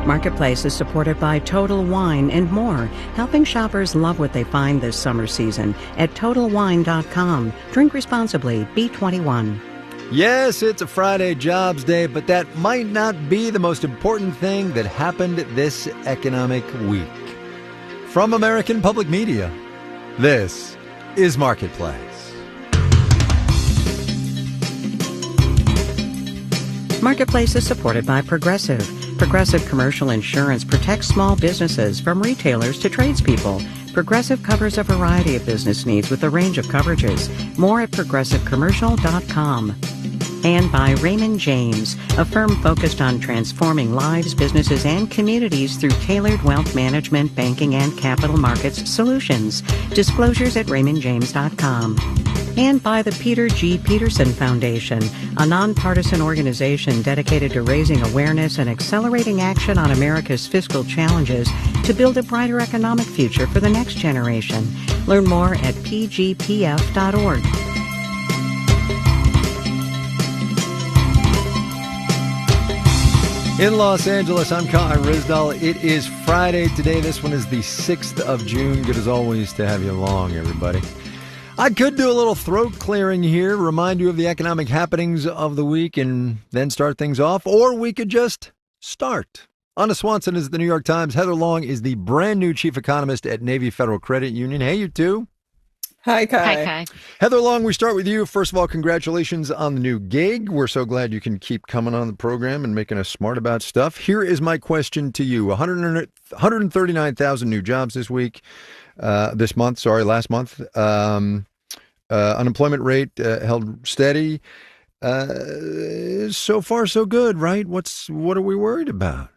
Marketplace is supported by Total Wine and more, helping shoppers love what they find this summer season at TotalWine.com. Drink responsibly. B21. Yes, it's a Friday Jobs Day, but that might not be the most important thing that happened this economic week. From American Public Media, this is Marketplace. Marketplace is supported by Progressive. Progressive Commercial Insurance protects small businesses from retailers to tradespeople. Progressive covers a variety of business needs with a range of coverages. More at progressivecommercial.com. And by Raymond James, a firm focused on transforming lives, businesses, and communities through tailored wealth management, banking, and capital markets solutions. Disclosures at raymondjames.com. And by the Peter G. Peterson Foundation, a nonpartisan organization dedicated to raising awareness and accelerating action on America's fiscal challenges to build a brighter economic future for the next generation. Learn more at pgpf.org. In Los Angeles, I'm Kai Ryssdal. It is Friday today. This one is the 6th of June. Good as always to have you along, everybody. I could do a little throat clearing here, remind you of the economic happenings of the week, and then start things off. Or we could just start. Anna Swanson is at the New York Times. Heather Long is the brand new chief economist at Navy Federal Credit Union. Hey, you two. Hi, Kai. Hi, Kai. Heather Long, we start with you. First of all, congratulations on the new gig. We're so glad you can keep coming on the program and making us smart about stuff. Here is my question to you. 139,000 new jobs this month. Unemployment rate held steady. So far, so good, right? What are we worried about?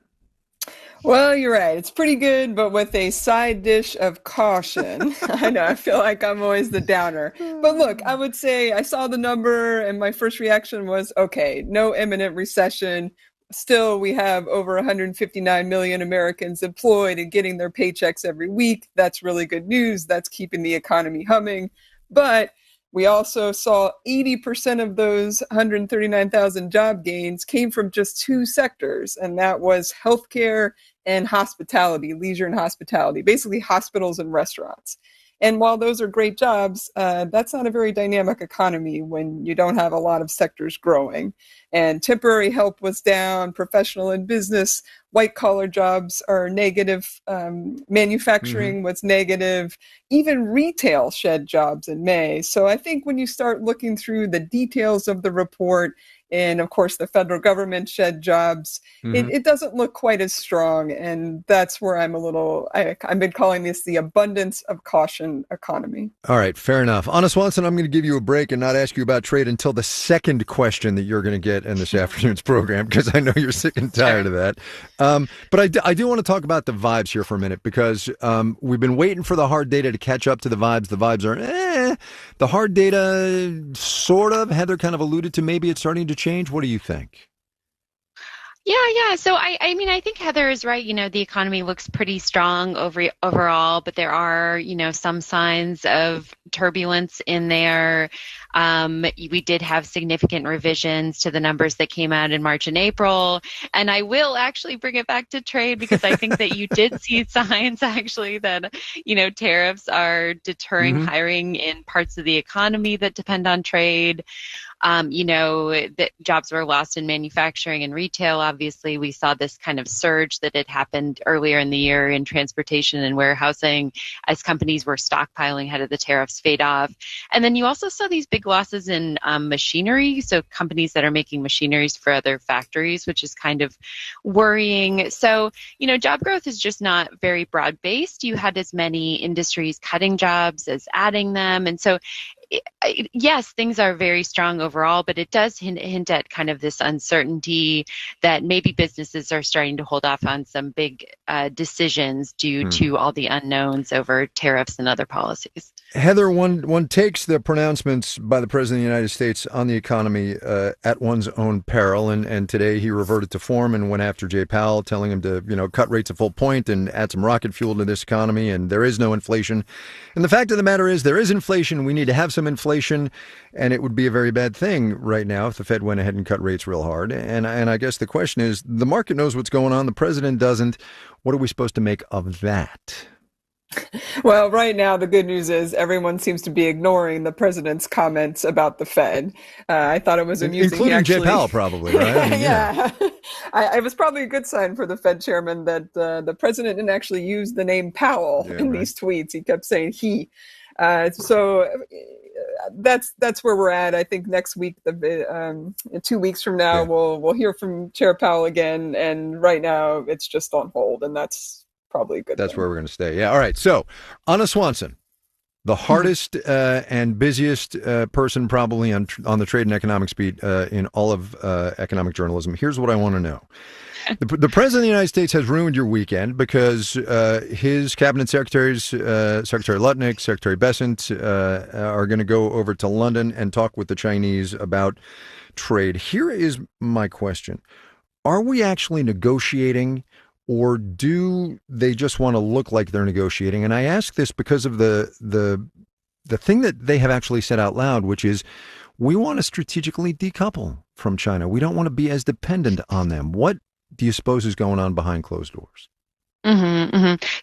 Well, you're right. It's pretty good, but with a side dish of caution. I know, I feel like I'm always the downer. But look, I would say I saw the number and my first reaction was, okay, no imminent recession. Still, we have over 159 million Americans employed and getting their paychecks every week. That's really good news. That's keeping the economy humming. But we also saw 80% of those 139,000 job gains came from just two sectors, and that was healthcare and hospitality, leisure and hospitality, basically hospitals and restaurants. And while those are great jobs, that's not a very dynamic economy when you don't have a lot of sectors growing. And temporary help was down, professional and business, white-collar jobs are negative, manufacturing was negative, even retail shed jobs in May. So I think when you start looking through the details of the report, and of course the federal government shed jobs, it doesn't look quite as strong. And that's where I'm I've been calling this the abundance of caution economy. All right, fair enough. Anna Swanson, I'm going to give you a break and not ask you about trade until the second question that you're going to get in this afternoon's program, because I know you're sick and tired of that. But I do want to talk about the vibes here for a minute, because we've been waiting for the hard data to catch up to the vibes. The vibes are, the hard data sort of, Heather kind of alluded to, maybe it's starting to change. What do you think? Yeah. So I mean, I think Heather is right. You know, the economy looks pretty strong overall, but there are, some signs of turbulence in there. We did have significant revisions to the numbers that came out in March and April. And I will actually bring it back to trade, because I think that you did see signs actually that, tariffs are deterring hiring in parts of the economy that depend on trade. That jobs were lost in manufacturing and retail. Obviously, we saw this kind of surge that had happened earlier in the year in transportation and warehousing as companies were stockpiling ahead of the tariffs fade off. And then you also saw these big losses in machinery, so companies that are making machineries for other factories, which is kind of worrying. So, job growth is just not very broad-based. You had as many industries cutting jobs as adding them. And so yes, things are very strong overall, but it does hint at kind of this uncertainty that maybe businesses are starting to hold off on some big decisions due to all the unknowns over tariffs and other policies. Heather, one takes the pronouncements by the President of the United States on the economy at one's own peril, and today he reverted to form and went after Jay Powell, telling him to cut rates a full point and add some rocket fuel to this economy, and there is no inflation. And the fact of the matter is there is inflation. We need to have some inflation, and it would be a very bad thing right now if the Fed went ahead and cut rates real hard. And I guess the question is, the market knows what's going on, the president doesn't. What are we supposed to make of that? Well, right now, the good news is everyone seems to be ignoring the president's comments about the Fed. I thought it was amusing. Including Jay Powell, probably, right? I mean, yeah. It was probably a good sign for the Fed chairman that the president didn't actually use the name Powell in these tweets. He kept saying he. So that's where we're at. I think next week, 2 weeks from now, we'll hear from Chair Powell again. And right now, it's just on hold, and that's probably a good That's thing. where we're going to stay. Yeah. All right. So, Anna Swanson, the hardest and busiest person probably on the trade and economics beat in all of economic journalism. Here's what I want to know. The President of the United States has ruined your weekend because his cabinet secretaries, Secretary Lutnick, Secretary Bessent, are going to go over to London and talk with the Chinese about trade. Here is my question. Are we actually negotiating, or do they just want to look like they're negotiating? And I ask this because of the thing that they have actually said out loud, which is we want to strategically decouple from China. We don't want to be as dependent on them. What do you suppose is going on behind closed doors?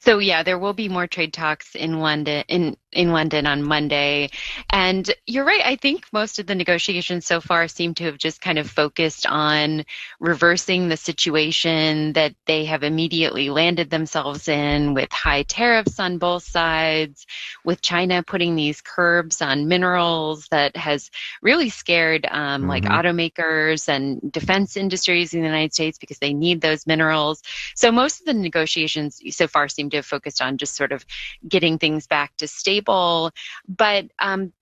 So yeah, there will be more trade talks in London in London on Monday. And you're right. I think most of the negotiations so far seem to have just kind of focused on reversing the situation that they have immediately landed themselves in, with high tariffs on both sides, with China putting these curbs on minerals that has really scared like automakers and defense industries in the United States because they need those minerals. So most of the negotiations so far seem to have focused on just sort of getting things back to stable. But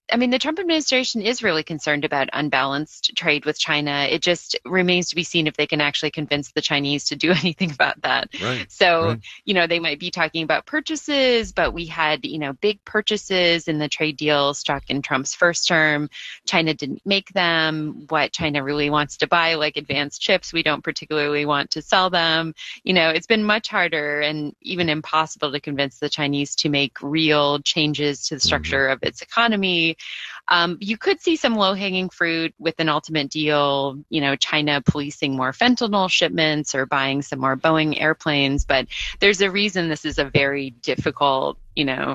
I mean, the Trump administration is really concerned about unbalanced trade with China. It just remains to be seen if they can actually convince the Chinese to do anything about that. Right. So, they might be talking about purchases, but we had, big purchases in the trade deal struck in Trump's first term. China didn't make them. What China really wants to buy, like advanced chips, we don't particularly want to sell them. It's been much harder and even impossible to convince the Chinese to make real changes to the structure of its economy. You could see some low-hanging fruit with an ultimate deal, China policing more fentanyl shipments or buying some more Boeing airplanes. But there's a reason this is a very difficult,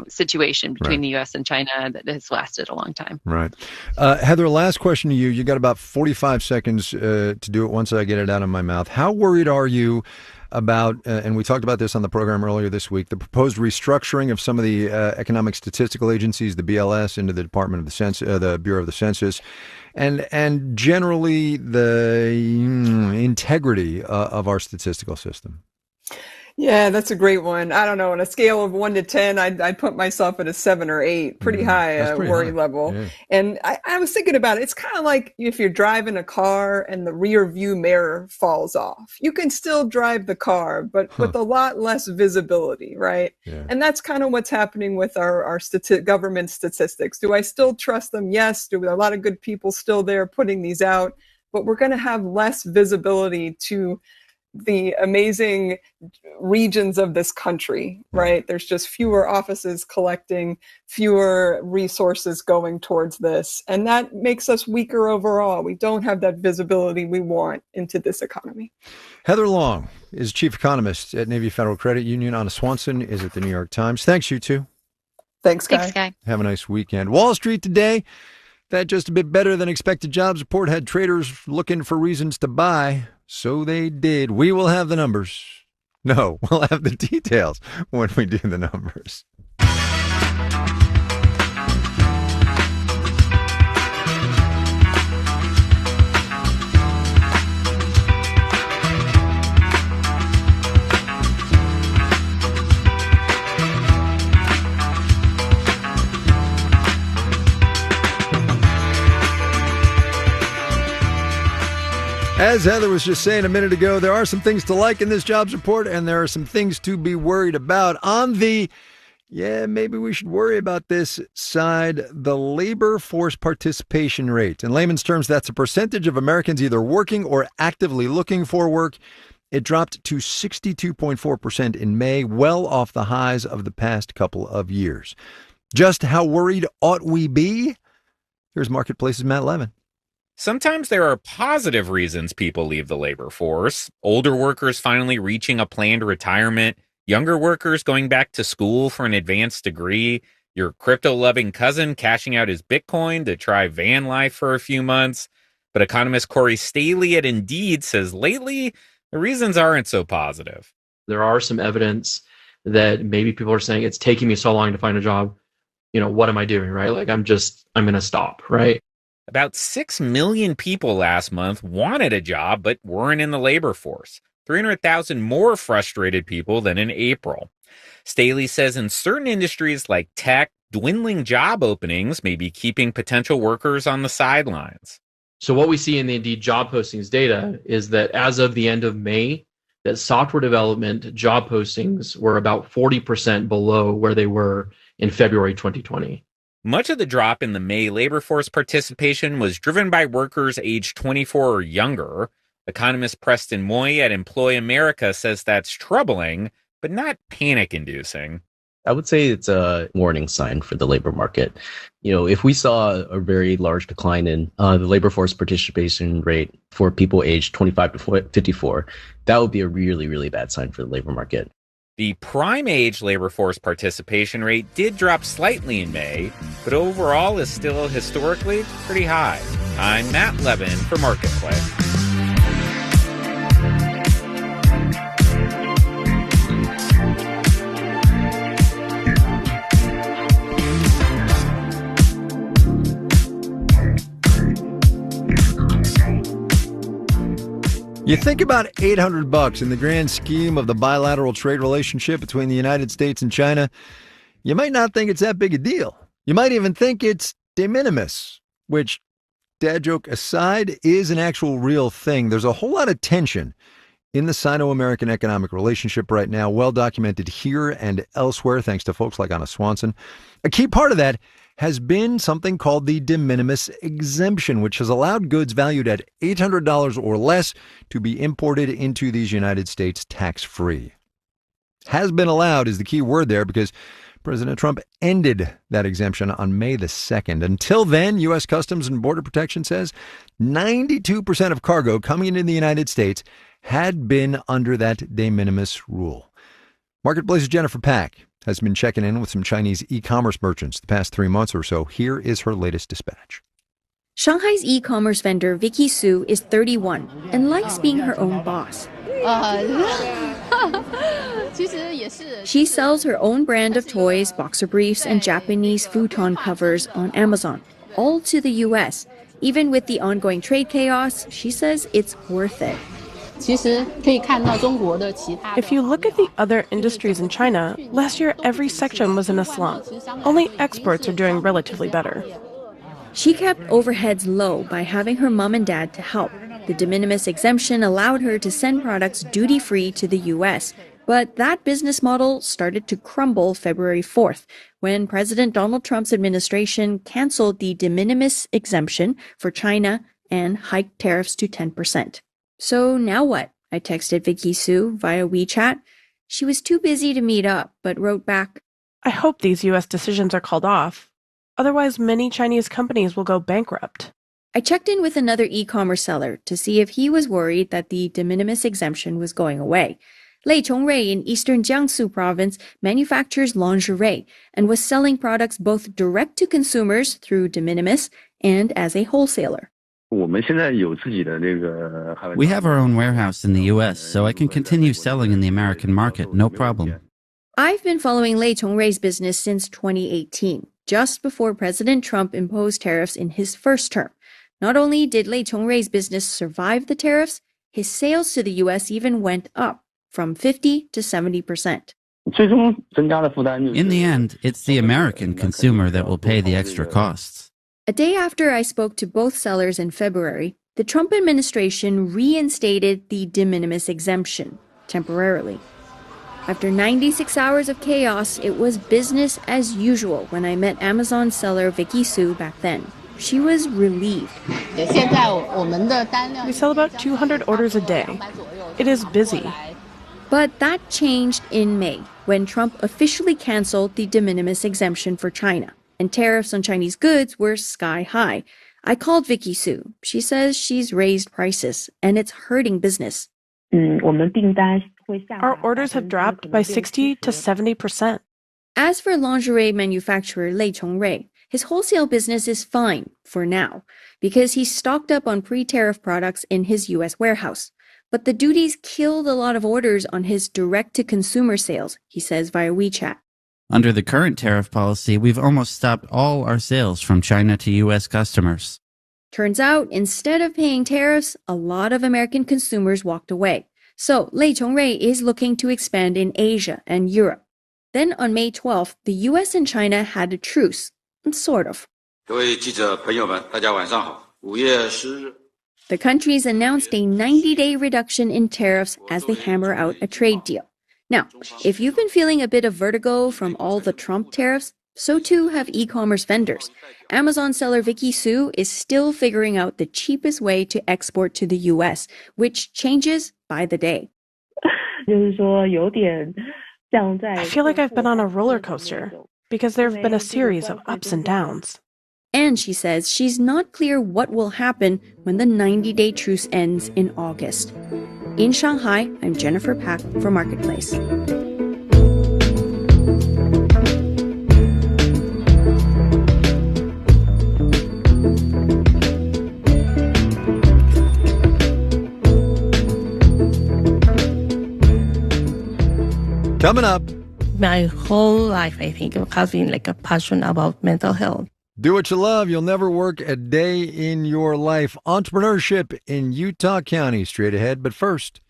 situation between the U.S. and China that has lasted a long time. Right. Heather, last question to you. You got about 45 seconds to do it once I get it out of my mouth. How worried are you about, and we talked about this on the program earlier this week, the proposed restructuring of some of the economic statistical agencies, the BLS, into the Department of the the Bureau of the Census, and generally the integrity of our statistical system? Yeah, that's a great one. I don't know. On a scale of 1 to 10, I'd put myself at a 7 or 8. Pretty high worry level. Yeah. And I was thinking about it. It's kind of like if you're driving a car and the rear view mirror falls off. You can still drive the car, but with a lot less visibility, right? Yeah. And that's kind of what's happening with our government statistics. Do I still trust them? Yes. Do a lot of good people still there putting these out? But we're going to have less visibility to the amazing regions of this country, right? There's just fewer offices collecting, fewer resources going towards this. And that makes us weaker overall. We don't have that visibility we want into this economy. Heather Long is chief economist at Navy Federal Credit Union. Anna Swanson is at the New York Times. Thanks, you two. Thanks, Guy. Thanks, Guy. Have a nice weekend. Wall Street today, that just a bit better than expected jobs report had traders looking for reasons to buy. So they did. We will have the numbers. No, we'll have the details when we do the numbers. As Heather was just saying a minute ago, there are some things to like in this jobs report, and there are some things to be worried about. On the Yeah, maybe we should worry about this side. The labor force participation rate. In layman's terms, that's a percentage of Americans either working or actively looking for work. It dropped to 62.4% in May, well off the highs of the past couple of years. Just how worried ought we be? Here's Marketplace's Matt Levin. Sometimes there are positive reasons people leave the labor force. Older workers finally reaching a planned retirement, younger workers going back to school for an advanced degree, your crypto-loving cousin cashing out his Bitcoin to try van life for a few months. But economist Corey Staley at Indeed says lately, the reasons aren't so positive. There are some evidence that maybe people are saying it's taking me so long to find a job. What am I doing, right? Like I'm going to stop, right? About 6 million people last month wanted a job but weren't in the labor force. 300,000 more frustrated people than in April. Staley says in certain industries like tech, dwindling job openings may be keeping potential workers on the sidelines. So what we see in the Indeed job postings data is that as of the end of May, that software development job postings were about 40% below where they were in February 2020. Much of the drop in the May labor force participation was driven by workers aged 24 or younger. Economist Preston Moy at Employ America says that's troubling, but not panic-inducing. I would say it's a warning sign for the labor market. If we saw a very large decline in the labor force participation rate for people aged 25 to 54, that would be a really, really bad sign for the labor market. The prime age labor force participation rate did drop slightly in May, but overall is still historically pretty high. I'm Matt Levin for Marketplace. You think about $800 in the grand scheme of the bilateral trade relationship between the United States and China, you might not think it's that big a deal. You might even think it's de minimis, which, dad joke aside, is an actual real thing. There's a whole lot of tension in the Sino-American economic relationship right now, well documented here and elsewhere, thanks to folks like Anna Swanson. A key part of that has been something called the de minimis exemption, which has allowed goods valued at $800 or less to be imported into these United States tax-free. Has been allowed is the key word there because President Trump ended that exemption on May the 2nd. Until then, U.S. Customs and Border Protection says 92% of cargo coming into the United States had been under that de minimis rule. Marketplace's Jennifer Pack has been checking in with some Chinese e-commerce merchants the past 3 months or so. Here is her latest dispatch. Shanghai's e-commerce vendor Vicky Su is 31 and likes being her own boss. She sells her own brand of toys, boxer briefs, and Japanese futon covers on Amazon, all to the U.S. Even with the ongoing trade chaos, she says it's worth it. If you look at the other industries in China, last year every section was in a slump. Only exports are doing relatively better. She kept overheads low by having her mom and dad to help. The de minimis exemption allowed her to send products duty-free to the U.S., but that business model started to crumble February 4th when President Donald Trump's administration canceled the de minimis exemption for China and hiked tariffs to 10%. So now what? I texted Vicky Su via WeChat. She was too busy to meet up, but wrote back, I hope these U.S. decisions are called off. Otherwise, many Chinese companies will go bankrupt. I checked in with another e-commerce seller to see if he was worried that the de minimis exemption was going away. Lei Chongrui in eastern Jiangsu province manufactures lingerie and was selling products both direct to consumers through de minimis and as a wholesaler. We have our own warehouse in the U.S., so I can continue selling in the American market, no problem. I've been following Lei Chongrui's business since 2018, just before President Trump imposed tariffs in his first term. Not only did Lei Chongrui's business survive the tariffs, his sales to the U.S. even went up from 50 to 70%. In the end, it's the American consumer that will pay the extra costs. A day after I spoke to both sellers in February, the Trump administration reinstated the de minimis exemption temporarily. After 96 hours of chaos, it was business as usual when I met Amazon seller Vicky Su back then. She was relieved. We sell about 200 orders a day. It is busy. But that changed in May, when Trump officially canceled the de minimis exemption for China, and tariffs on Chinese goods were sky high. I called Vicky Su. She says she's raised prices, and it's hurting business. Our orders have dropped by 60 to 70%. As for lingerie manufacturer Lei Chongrui, his wholesale business is fine for now because he's stocked up on pre-tariff products in his U.S. warehouse. But the duties killed a lot of orders on his direct-to-consumer sales, he says via WeChat. Under the current tariff policy, we've almost stopped all our sales from China to U.S. customers. Turns out, instead of paying tariffs, a lot of American consumers walked away. So Lei Chongrui is looking to expand in Asia and Europe. Then on May 12th, the U.S. and China had a truce. Sort of. The countries announced a 90-day reduction in tariffs as they hammer out a trade deal. Now, if you've been feeling a bit of vertigo from all the Trump tariffs, so too have e-commerce vendors. Amazon seller Vicky Su is still figuring out the cheapest way to export to the U.S., which changes by the day. I feel like I've been on a roller coaster because there have been a series of ups and downs. And she says she's not clear what will happen when the 90-day truce ends in August. In Shanghai, I'm Jennifer Pak for Marketplace. Coming up. My whole life, I think, has been like a passion about mental health. Do what you love. You'll never work a day in your life. Entrepreneurship in Utah County straight ahead. But first,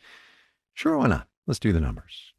sure, why not? Let's do the numbers.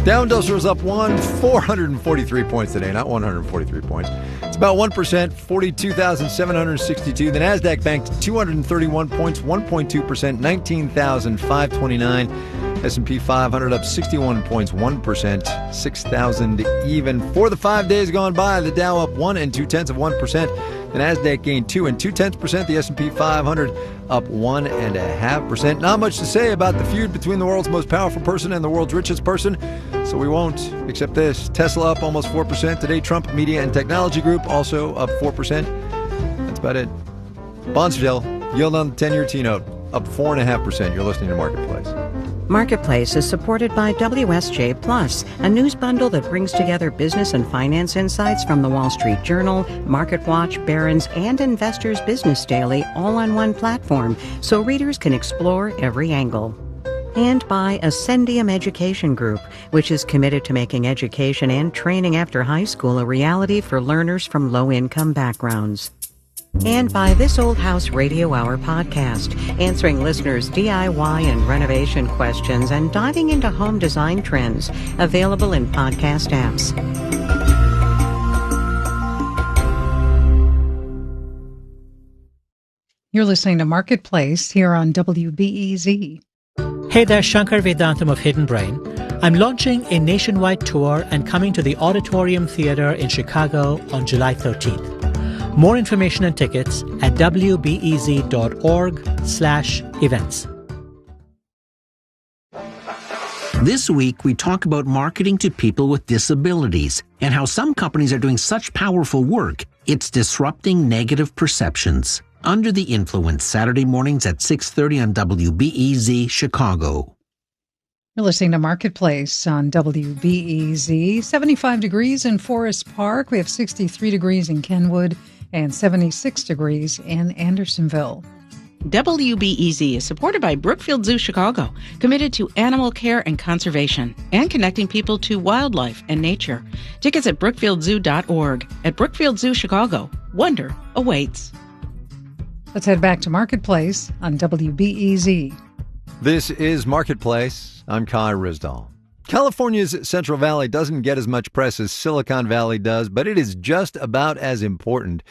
Dow Industrial's up 443 points today, not 143 points. It's about 1%, 42,762. The Nasdaq banked 231 points, 1.2%, 19,529. S&P 500 up 61 points, 1%, 6,000 even. For the 5 days gone by, the Dow up 1 2/10%. The Nasdaq gained 2 2/10%. The S&P 500 up 1.5%. Not much to say about the feud between the world's most powerful person and the world's richest person, so we won't. Except this: Tesla up almost 4% today. Trump Media and Technology Group also up 4%. That's about it. Bonds fell. Yield on the 10-year T-note up 4.5%. You're listening to Marketplace. Marketplace is supported by WSJ Plus, a news bundle that brings together business and finance insights from the Wall Street Journal, MarketWatch, Barron's, and Investors Business Daily, all on one platform, so readers can explore every angle. And by Ascendium Education Group, which is committed to making education and training after high school a reality for learners from low-income backgrounds. And by This Old House Radio Hour podcast, answering listeners' DIY and renovation questions and diving into home design trends, available in podcast apps. You're listening to Marketplace here on WBEZ. Hey there, Shankar Vedantam of Hidden Brain. I'm launching a nationwide tour and coming to the Auditorium Theater in Chicago on July 13th. More information and tickets at wbez.org/events. This week, we talk about marketing to people with disabilities and how some companies are doing such powerful work, it's disrupting negative perceptions. Under the Influence, Saturday mornings at 6:30 on WBEZ Chicago. You're listening to Marketplace on WBEZ. 75 degrees in Forest Park. We have 63 degrees in Kenwood and 76 degrees in Andersonville. WBEZ is supported by Brookfield Zoo Chicago, committed to animal care and conservation, and connecting people to wildlife and nature. Tickets at brookfieldzoo.org. At Brookfield Zoo Chicago, wonder awaits. Let's head back to Marketplace on WBEZ. This is Marketplace. I'm Kai Rizdal. California's Central Valley doesn't get as much press as Silicon Valley does, but it is just about as important.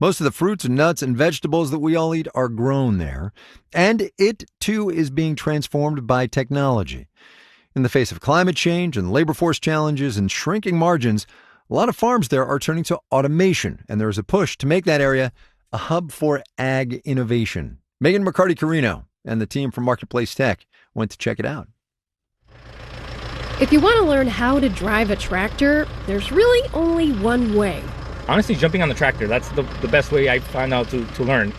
Most of the fruits and nuts and vegetables that we all eat are grown there, and it, too, is being transformed by technology. In the face of climate change and labor force challenges and shrinking margins, a lot of farms there are turning to automation, and there is a push to make that area a hub for ag innovation. Megan McCarty-Carino and the team from Marketplace Tech went to check it out. If you want to learn how to drive a tractor, there's really only one way. Honestly, jumping on the tractor, that's the best way I found out to learn.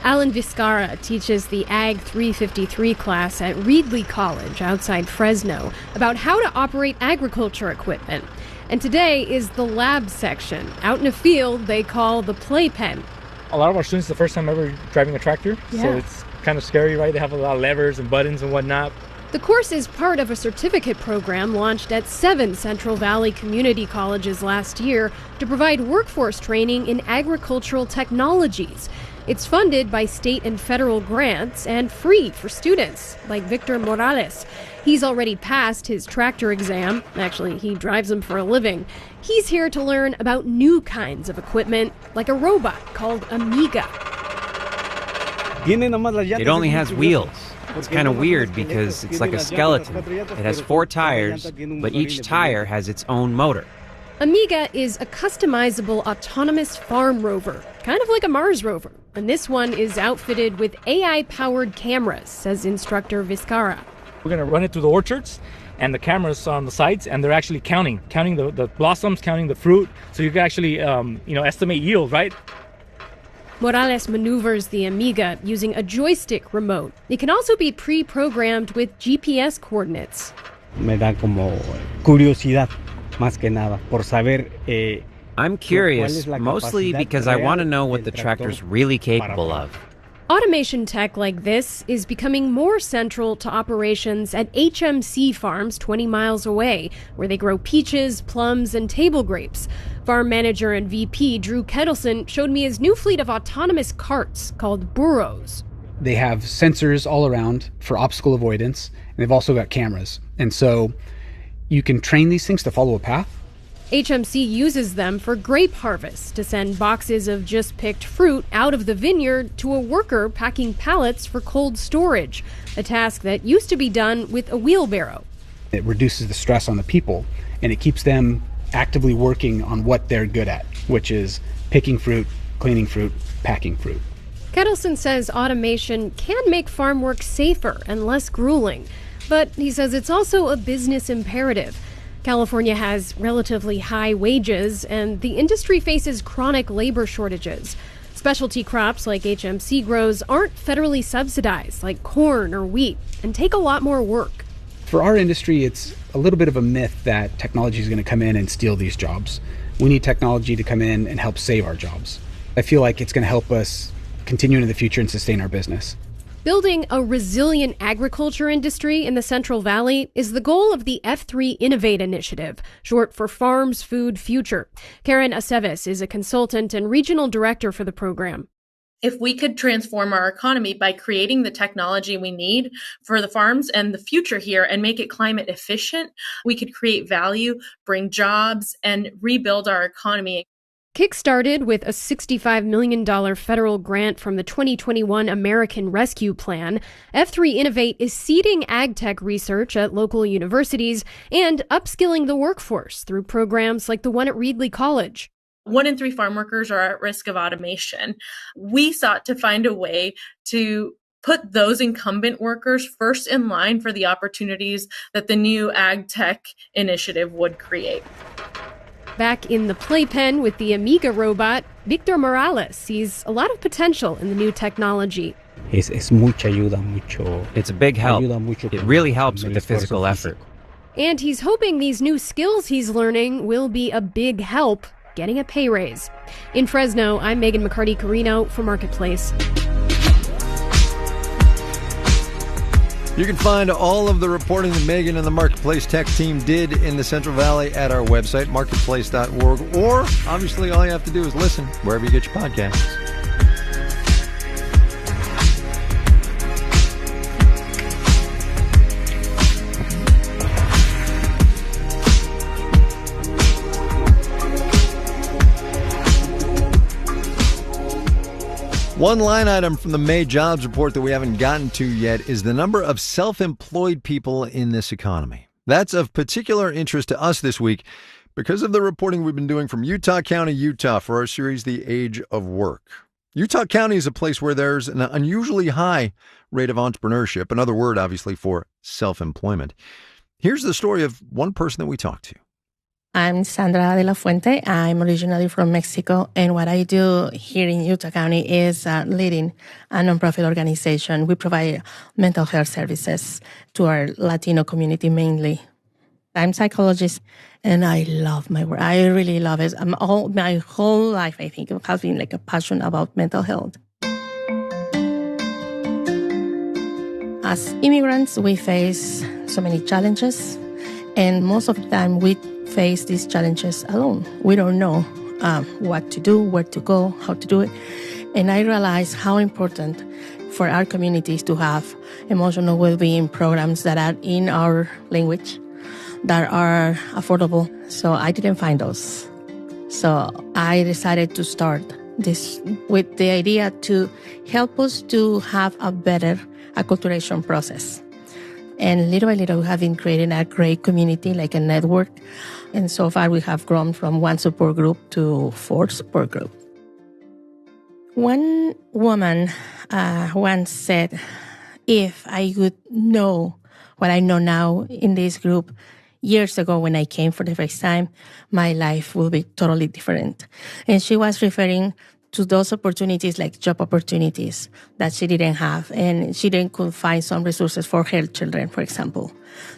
Alan Vizcarra teaches the Ag 353 class at Reedley College outside Fresno about how to operate agriculture equipment. And today is the lab section, out in a field they call the playpen. A lot of our students, the first time ever driving a tractor, Yeah. so it's kind of scary, right? They have a lot of levers and buttons and whatnot. The course is part of a certificate program launched at 7 Central Valley community colleges last year to provide workforce training in agricultural technologies. It's funded by state and federal grants and free for students, like Victor Morales. He's already passed his tractor exam. Actually, he drives them for a living. He's here to learn about new kinds of equipment, like a robot called Amiga. It only has wheels. It's kind of weird because it's like a skeleton. It has 4 tires, but each tire has its own motor. Amiga is a customizable autonomous farm rover, kind of like a Mars rover. And this one is outfitted with AI-powered cameras, says instructor Vizcarra. We're going to run it through the orchards, and the cameras are on the sides, and they're actually counting the blossoms, counting the fruit, so you can actually estimate yield, right? Morales maneuvers the Amiga using a joystick remote. It can also be pre-programmed with GPS coordinates. Me da como curiosidad, más que nada, por saber. I'm curious, mostly because I want to know what the tractor's really capable of. Automation tech like this is becoming more central to operations at HMC farms 20 miles away, where they grow peaches, plums, and table grapes. Farm manager and VP Drew Kettleson showed me his new fleet of autonomous carts called Burros. They have sensors all around for obstacle avoidance, and they've also got cameras. And so you can train these things to follow a path. HMC uses them for grape harvest to send boxes of just picked fruit out of the vineyard to a worker packing pallets for cold storage, a task that used to be done with a wheelbarrow. It reduces the stress on the people, and it keeps them actively working on what they're good at, which is picking fruit, cleaning fruit, packing fruit. Kettleson says automation can make farm work safer and less grueling, but he says it's also a business imperative. California has relatively high wages, and the industry faces chronic labor shortages. Specialty crops like HMC grows aren't federally subsidized, like corn or wheat, and take a lot more work. For our industry, it's a little bit of a myth that technology is going to come in and steal these jobs. We need technology to come in and help save our jobs. I feel like it's going to help us continue into the future and sustain our business. Building a resilient agriculture industry in the Central Valley is the goal of the F3 Innovate Initiative, short for Farms Food Future. Karen Aceves is a consultant and regional director for the program. If we could transform our economy by creating the technology we need for the farms and the future here and make it climate efficient, we could create value, bring jobs, and rebuild our economy. Kickstarted with a $65 million federal grant from the 2021 American Rescue Plan, F3 Innovate is seeding ag tech research at local universities and upskilling the workforce through programs like the one at Reedley College. 1 in 3 farm workers are at risk of automation. We sought to find a way to put those incumbent workers first in line for the opportunities that the new ag tech initiative would create. Back in the playpen with the Amiga robot, Victor Morales sees a lot of potential in the new technology. It's a big help. It really helps with the physical effort. And he's hoping these new skills he's learning will be a big help getting a pay raise. In Fresno, I'm Megan McCarty-Carino for Marketplace. You can find all of the reporting that Megan and the Marketplace Tech team did in the Central Valley at our website, marketplace.org, or obviously all you have to do is listen wherever you get your podcasts. One line item from the May jobs report that we haven't gotten to yet is the number of self-employed people in this economy. That's of particular interest to us this week because of the reporting we've been doing from Utah County, Utah for our series, The Age of Work. Utah County is a place where there's an unusually high rate of entrepreneurship, another word, obviously, for self-employment. Here's the story of one person that we talked to. I'm Sandra de la Fuente. I'm originally from Mexico, and what I do here in Utah County is leading a nonprofit organization. We provide mental health services to our Latino community mainly. I'm a psychologist, and I love my work. I really love it. My whole life, I think, has been like a passion about mental health. As immigrants, we face so many challenges, and most of the time we face these challenges alone. We don't know what to do, where to go, how to do it. And I realized how important for our communities to have emotional well-being programs that are in our language, that are affordable. So I didn't find those. So I decided to start this with the idea to help us to have a better acculturation process. And little by little, we have been creating a great community, like a network. And so far, we have grown from 1 support group to 4 support groups. One woman once said, if I would know what I know now in this group years ago when I came for the first time, my life will be totally different. And she was referring to those opportunities, like job opportunities that she didn't have, and she could find some resources for her children, for example.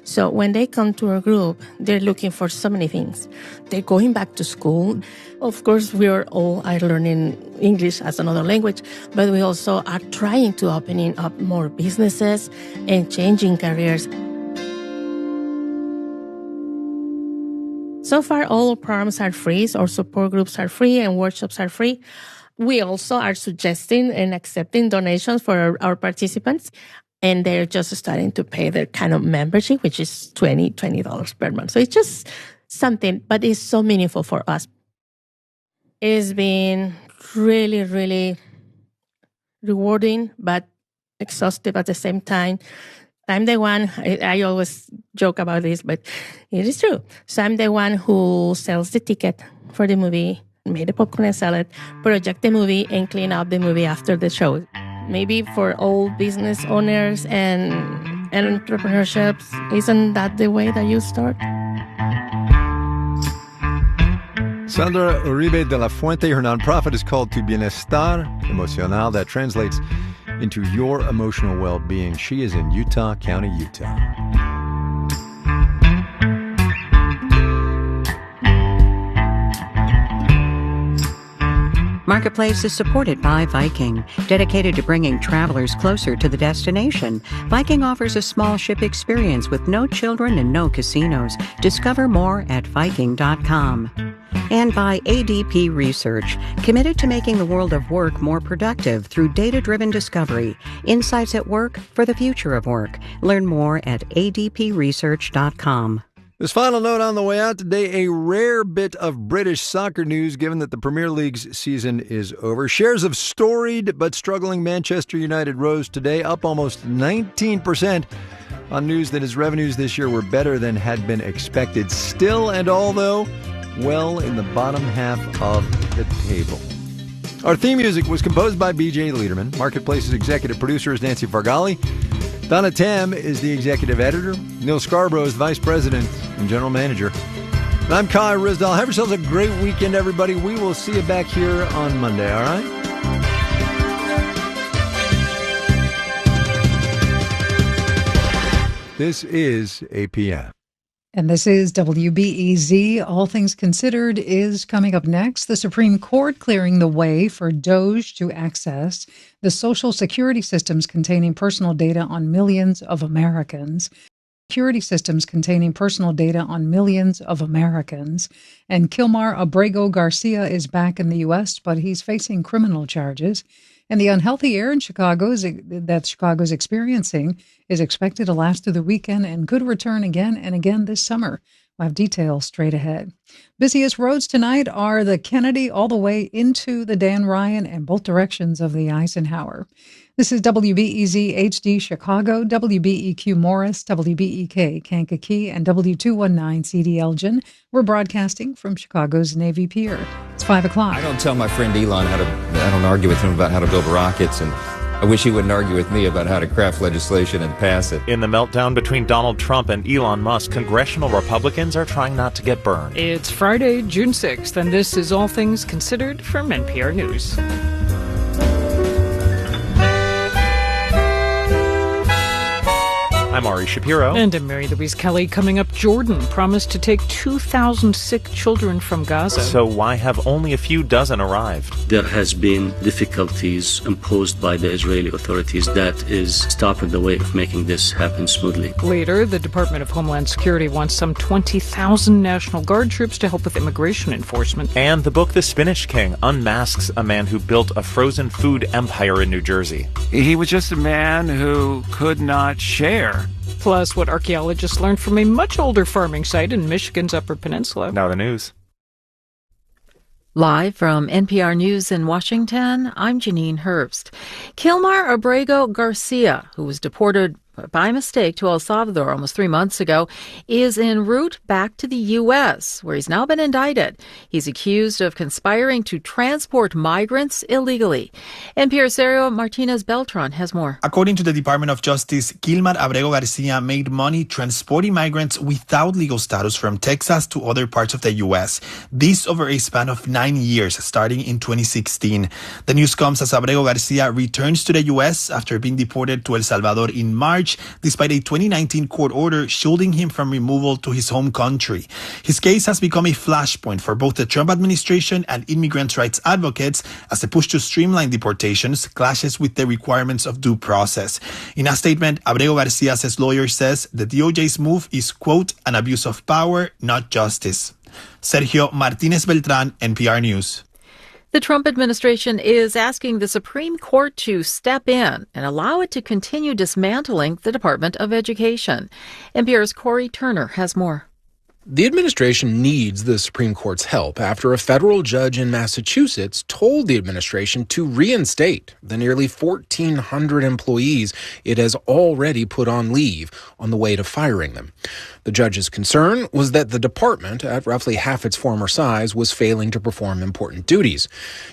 So when they come to our group, they're looking for so many things. They're going back to school. Of course, we are all learning English as another language, but we also are trying to opening up more businesses and changing careers. So far, all our programs are free, our support groups are free, and workshops are free. We also are suggesting and accepting donations for our participants, and they're just starting to pay their kind of membership, which is $20 per month. So it's just something, but it's so meaningful for us. It's been really, really rewarding, but exhaustive at the same time. I'm the one, I always joke about this, but it is true. So I'm the one who sells the ticket for the movie, made the popcorn and salad, project the movie, and clean up the movie after the show. Maybe for all business owners and entrepreneurships, isn't that the way that you start? Sandra Uribe de la Fuente, her nonprofit is called Tu Bienestar Emocional. That translates into your emotional well-being. She is in Utah County, Utah. Marketplace is supported by Viking, dedicated to bringing travelers closer to the destination. Viking offers a small ship experience with no children and no casinos. Discover more at Viking.com. And by ADP Research, committed to making the world of work more productive through data-driven discovery. Insights at work for the future of work. Learn more at adpresearch.com. This final note on the way out today, a rare bit of British soccer news given that the Premier League's season is over. Shares of storied but struggling Manchester United rose today, up almost 19% on news that its revenues this year were better than had been expected. Still and all, though, well in the bottom half of the table. Our theme music was composed by B.J. Liederman. Marketplace's executive producer is Nancy Fargali. Donna Tam is the executive editor. Neil Scarborough is vice president and general manager. And I'm Kai Rizdal. Have yourselves a great weekend, everybody. We will see you back here on Monday, all right? This is APM. And this is WBEZ. All Things Considered is coming up next. The Supreme Court clearing the way for DOJ to access the social security systems containing personal data on millions of Americans. Security systems containing personal data on millions of Americans. And Kilmar Abrego Garcia is back in the U.S., but he's facing criminal charges. And the unhealthy air in Chicago that Chicago's experiencing is expected to last through the weekend and could return again and again this summer. We'll have details straight ahead. Busiest roads tonight are the Kennedy all the way into the Dan Ryan and both directions of the Eisenhower. This is WBEZ HD Chicago, WBEQ Morris, WBEK Kankakee, and W219 CD Elgin. We're broadcasting from Chicago's Navy Pier. It's 5 o'clock. I don't tell my friend Elon I don't argue with him about how to build rockets, and I wish he wouldn't argue with me about how to craft legislation and pass it. In the meltdown between Donald Trump and Elon Musk, congressional Republicans are trying not to get burned. It's Friday, June 6th, and this is All Things Considered from NPR News. I'm Ari Shapiro. And I'm Mary Louise Kelly. Coming up, Jordan promised to take 2,000 sick children from Gaza. So why have only a few dozen arrived? There has been difficulties imposed by the Israeli authorities that is stopping the way of making this happen smoothly. Later, the Department of Homeland Security wants some 20,000 National Guard troops to help with immigration enforcement. And the book The Spinach King unmasks a man who built a frozen food empire in New Jersey. He was just a man who could not share. Plus, what archaeologists learned from a much older farming site in Michigan's Upper Peninsula. Now the news. Live from NPR News in Washington, I'm Janine Herbst. Kilmar Abrego Garcia, who was deported by mistake to El Salvador almost 3 months ago, is en route back to the U.S., where he's now been indicted. He's accused of conspiring to transport migrants illegally. NPR's Sergio Martinez Beltran has more. According to the Department of Justice, Kilmar Abrego Garcia made money transporting migrants without legal status from Texas to other parts of the U.S. This over a span of 9 years, starting in 2016. The news comes as Abrego Garcia returns to the U.S. after being deported to El Salvador in March, despite a 2019 court order shielding him from removal to his home country. His case has become a flashpoint for both the Trump administration and immigrant rights advocates as the push to streamline deportations clashes with the requirements of due process. In a statement, Abrego Garcia's lawyer says the DOJ's move is, quote, an abuse of power, not justice. Sergio Martinez Beltran, NPR News. The Trump administration is asking the Supreme Court to step in and allow it to continue dismantling the Department of Education. NPR's Corey Turner has more. The administration needs the Supreme Court's help after a federal judge in Massachusetts told the administration to reinstate the nearly 1,400 employees it has already put on leave on the way to firing them. The judge's concern was that the department, at roughly half its former size, was failing to perform important duties.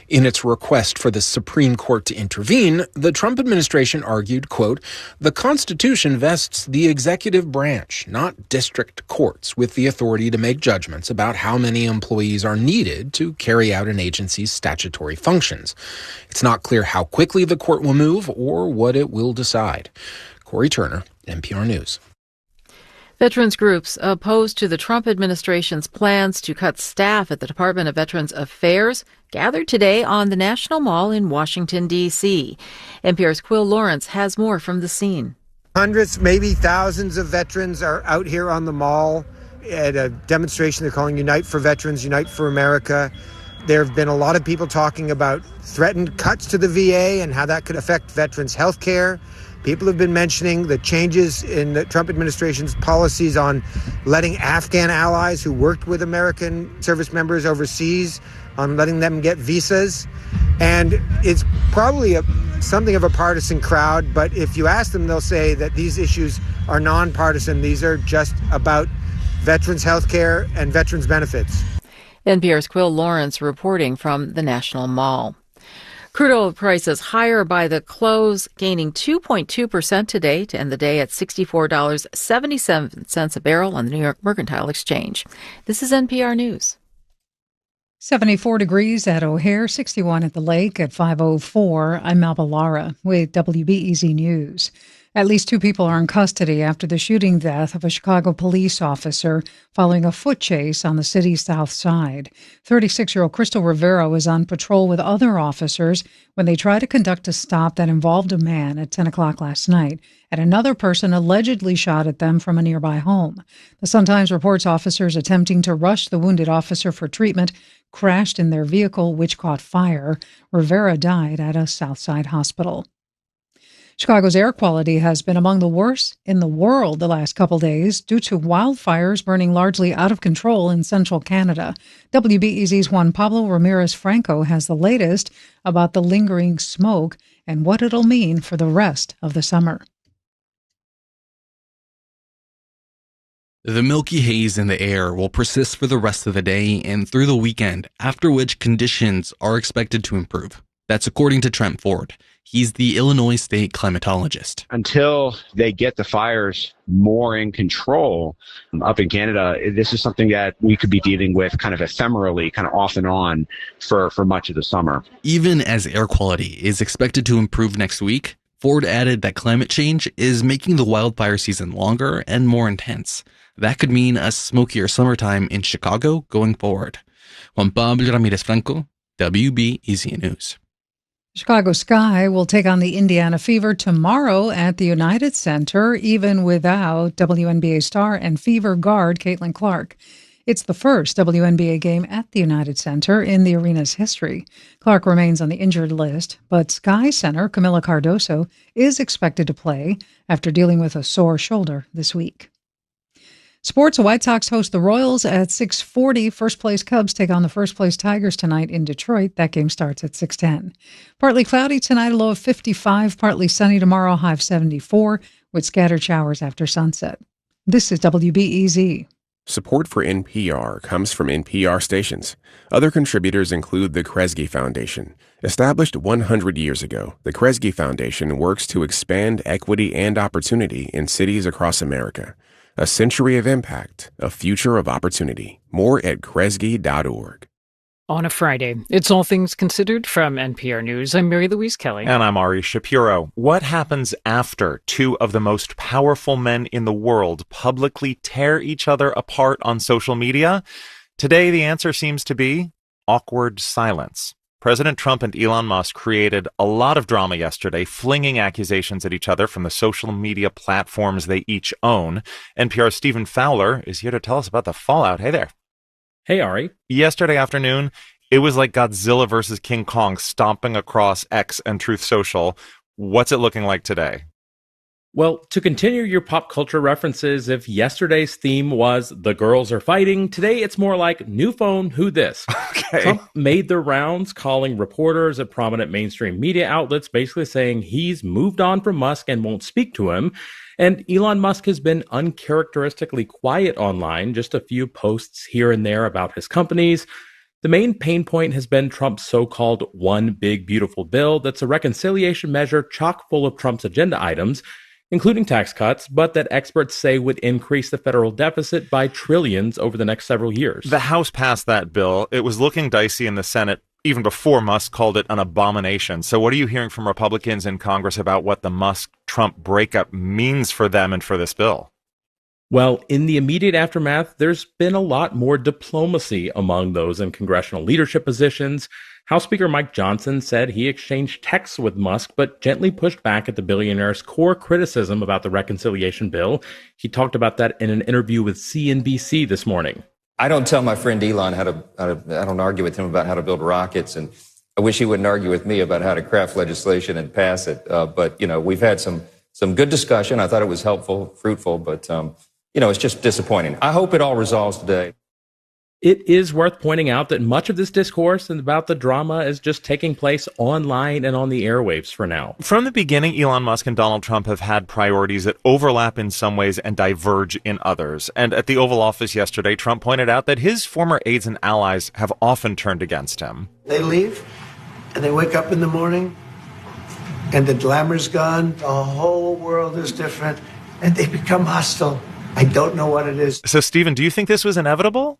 In its request for the Supreme Court to intervene, the Trump administration argued, quote, the Constitution vests the executive branch, not district courts, with the authority to make judgments about how many employees are needed to carry out an agency's statutory functions. It's not clear how quickly the court will move or what it will decide. Corey Turner, NPR News. Veterans groups opposed to the Trump administration's plans to cut staff at the Department of Veterans Affairs gathered today on the National Mall in Washington, D.C. NPR's Quill Lawrence has more from the scene. Hundreds, maybe thousands of veterans are out here on the mall at a demonstration they're calling Unite for Veterans, Unite for America. There have been a lot of people talking about threatened cuts to the VA and how that could affect veterans' health care. People have been mentioning the changes in the Trump administration's policies on letting Afghan allies who worked with American service members overseas, on letting them get visas. And it's probably something of a partisan crowd, but if you ask them, they'll say that these issues are nonpartisan. These are just about veterans' health care and veterans' benefits. NPR's Quill Lawrence reporting from the National Mall. Crude oil prices higher by the close, gaining 2.2% today to end the day at $64.77 a barrel on the New York Mercantile Exchange. This is NPR News. 74 degrees at O'Hare, 61 at the lake at 5:04. I'm Malva Lara with WBEZ News. At least 2 people are in custody after the shooting death of a Chicago police officer following a foot chase on the city's south side. 36-year-old Crystal Rivera was on patrol with other officers when they tried to conduct a stop that involved a man at 10 o'clock last night, and another person allegedly shot at them from a nearby home. The Sun-Times reports officers attempting to rush the wounded officer for treatment crashed in their vehicle, which caught fire. Rivera died at a Southside hospital. Chicago's air quality has been among the worst in the world the last couple days due to wildfires burning largely out of control in central Canada. WBEZ's Juan Pablo Ramirez Franco has the latest about the lingering smoke and what it'll mean for the rest of the summer. The milky haze in the air will persist for the rest of the day and through the weekend, after which conditions are expected to improve. That's according to Trent Ford. He's the Illinois state climatologist. Until they get the fires more in control up in Canada, this is something that we could be dealing with kind of ephemerally, kind of off and on for much of the summer. Even as air quality is expected to improve next week, Ford added that climate change is making the wildfire season longer and more intense. That could mean a smokier summertime in Chicago going forward. Juan Pablo Ramirez Franco, WBEZ News. Chicago Sky will take on the Indiana Fever tomorrow at the United Center, even without WNBA star and Fever guard Caitlin Clark. It's the first WNBA game at the United Center in the arena's history. Clark remains on the injured list, but Sky center Camila Cardoso is expected to play after dealing with a sore shoulder this week. Sports, the White Sox host the Royals at 6:40. First-place Cubs take on the first-place Tigers tonight in Detroit. That game starts at 6:10. Partly cloudy tonight, a low of 55. Partly sunny tomorrow, high of 74, with scattered showers after sunset. This is WBEZ. Support for NPR comes from NPR stations. Other contributors include the Kresge Foundation. Established 100 years ago, the Kresge Foundation works to expand equity and opportunity in cities across America. A century of impact, a future of opportunity. More at Kresge.org. On a Friday, it's All Things Considered from NPR News. I'm Mary Louise Kelly. And I'm Ari Shapiro. What happens after two of the most powerful men in the world publicly tear each other apart on social media? Today, the answer seems to be awkward silence. President Trump and Elon Musk created a lot of drama yesterday, flinging accusations at each other from the social media platforms they each own. NPR's Stephen Fowler is here to tell us about the fallout. Hey there. Hey, Ari. Yesterday afternoon, it was like Godzilla versus King Kong stomping across X and Truth Social. What's it looking like today? Well, to continue your pop culture references, if yesterday's theme was the girls are fighting, today it's more like new phone, who this? Okay. Trump made the rounds calling reporters at prominent mainstream media outlets, basically saying he's moved on from Musk and won't speak to him. And Elon Musk has been uncharacteristically quiet online, just a few posts here and there about his companies. The main pain point has been Trump's so-called One Big Beautiful Bill that's a reconciliation measure chock full of Trump's agenda items, including tax cuts, but that experts say would increase the federal deficit by trillions over the next several years. The House passed that bill. It was looking dicey in the Senate even before Musk called it an abomination. So what are you hearing from Republicans in Congress about what the Musk-Trump breakup means for them and for this bill? Well, in the immediate aftermath, there's been a lot more diplomacy among those in congressional leadership positions. House Speaker Mike Johnson said he exchanged texts with Musk, but gently pushed back at the billionaire's core criticism about the reconciliation bill. He talked about that in an interview with CNBC this morning. I don't tell my friend Elon I don't argue with him about how to build rockets, and I wish he wouldn't argue with me about how to craft legislation and pass it. But, we've had some good discussion. I thought it was helpful, fruitful, but, it's just disappointing. I hope it all resolves today. It is worth pointing out that much of this discourse and about the drama is just taking place online and on the airwaves for now. From the beginning, Elon Musk and Donald Trump have had priorities that overlap in some ways and diverge in others. And at the Oval Office yesterday, Trump pointed out that his former aides and allies have often turned against him. They leave and they wake up in the morning and the glamour's gone. The whole world is different and they become hostile. I don't know what it is. So, Stephen, do you think this was inevitable?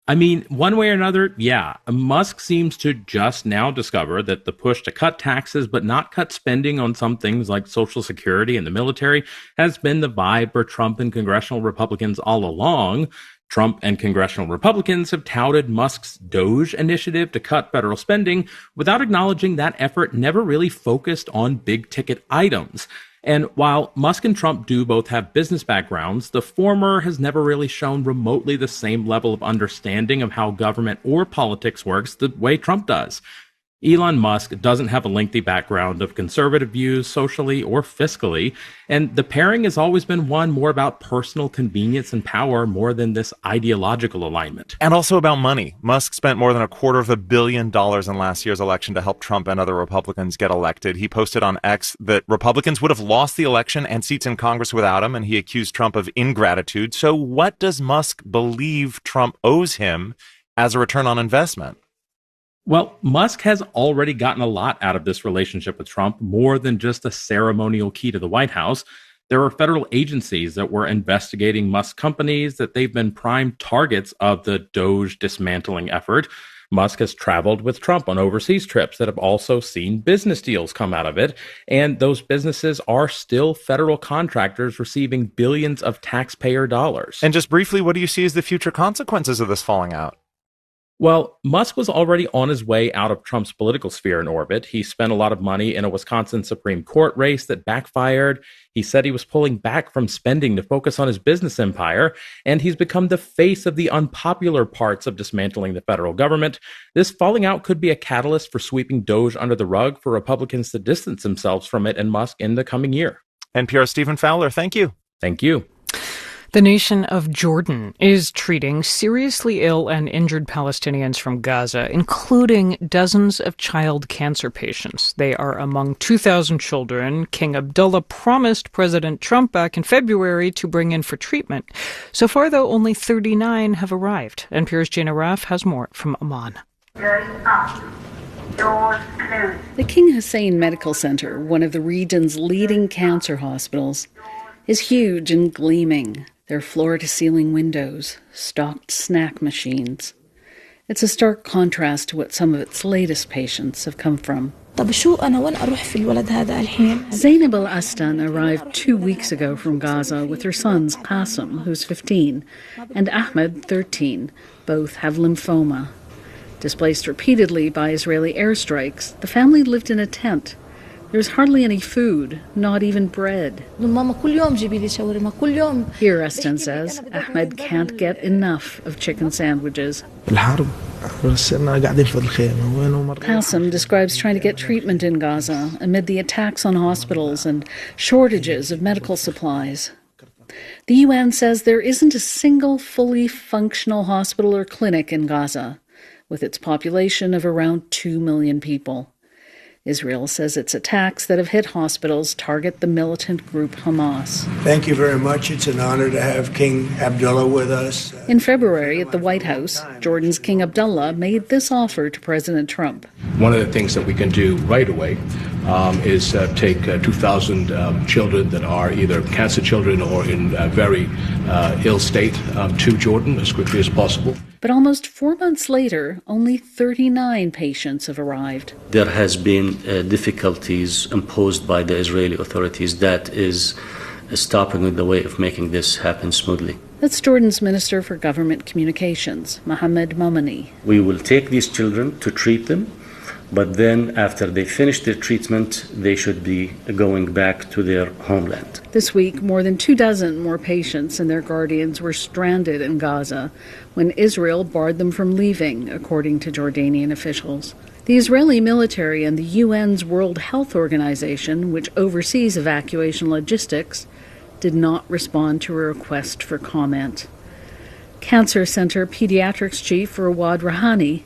I mean, one way or another, yeah. Musk seems to just now discover that the push to cut taxes but not cut spending on some things like Social Security and the military has been the vibe for Trump and congressional Republicans all along. Trump and congressional Republicans have touted Musk's DOGE initiative to cut federal spending without acknowledging that effort never really focused on big-ticket items. And while Musk and Trump do both have business backgrounds, the former has never really shown remotely the same level of understanding of how government or politics works the way Trump does. Elon Musk doesn't have a lengthy background of conservative views socially or fiscally, and the pairing has always been one more about personal convenience and power more than this ideological alignment. And also about money. Musk spent more than $250 million in last year's election to help Trump and other Republicans get elected. He posted on X that Republicans would have lost the election and seats in Congress without him, and he accused Trump of ingratitude. So what does Musk believe Trump owes him as a return on investment? Well, Musk has already gotten a lot out of this relationship with Trump, more than just a ceremonial key to the White House. There are federal agencies that were investigating Musk companies that they've been prime targets of the Doge dismantling effort. Musk has traveled with Trump on overseas trips that have also seen business deals come out of it. And those businesses are still federal contractors receiving billions of taxpayer dollars. And just briefly, what do you see as the future consequences of this falling out? Well, Musk was already on his way out of Trump's political sphere in orbit. He spent a lot of money in a Wisconsin Supreme Court race that backfired. He said he was pulling back from spending to focus on his business empire, and he's become the face of the unpopular parts of dismantling the federal government. This falling out could be a catalyst for sweeping Doge under the rug for Republicans to distance themselves from it and Musk in the coming year. NPR's Stephen Fowler, thank you. Thank you. The nation of Jordan is treating seriously ill and injured Palestinians from Gaza, including dozens of child cancer patients. They are among 2,000 children King Abdullah promised President Trump back in February to bring in for treatment. So far, though, only 39 have arrived. NPR's Jane Araf has more from Amman. The King Hussein Medical Center, one of the region's leading cancer hospitals, is huge and gleaming. There are floor-to-ceiling windows, stocked snack machines. It's a stark contrast to what some of its latest patients have come from. Zainab al-Astan arrived 2 weeks ago from Gaza with her sons Qasim, who's 15, and Ahmed, 13. Both have lymphoma. Displaced repeatedly by Israeli airstrikes, the family lived in a tent. There's hardly any food, not even bread. Here, Astan says, Ahmed can't get enough of chicken sandwiches. Qasim describes trying to get treatment in Gaza amid the attacks on hospitals and shortages of medical supplies. The UN says there isn't a single fully functional hospital or clinic in Gaza, with its population of around 2 million people. Israel says its attacks that have hit hospitals target the militant group Hamas. Thank you very much. It's an honor to have King Abdullah with us. In February at the White House, Jordan's King Abdullah made this offer to President Trump. One of the things that we can do right away is take 2,000 children that are either cancer children or in a very ill state to Jordan as quickly as possible. But almost 4 months later, only 39 patients have arrived. There has been difficulties imposed by the Israeli authorities that is stopping in the way of making this happen smoothly. That's Jordan's Minister for Government Communications, Mohammed Momani. We will take these children to treat them, but then after they finish their treatment, they should be going back to their homeland. This week, more than 24 more patients and their guardians were stranded in Gaza when Israel barred them from leaving, according to Jordanian officials. The Israeli military and the UN's World Health Organization, which oversees evacuation logistics, did not respond to a request for comment. Cancer Center Pediatrics Chief Rawad Rahani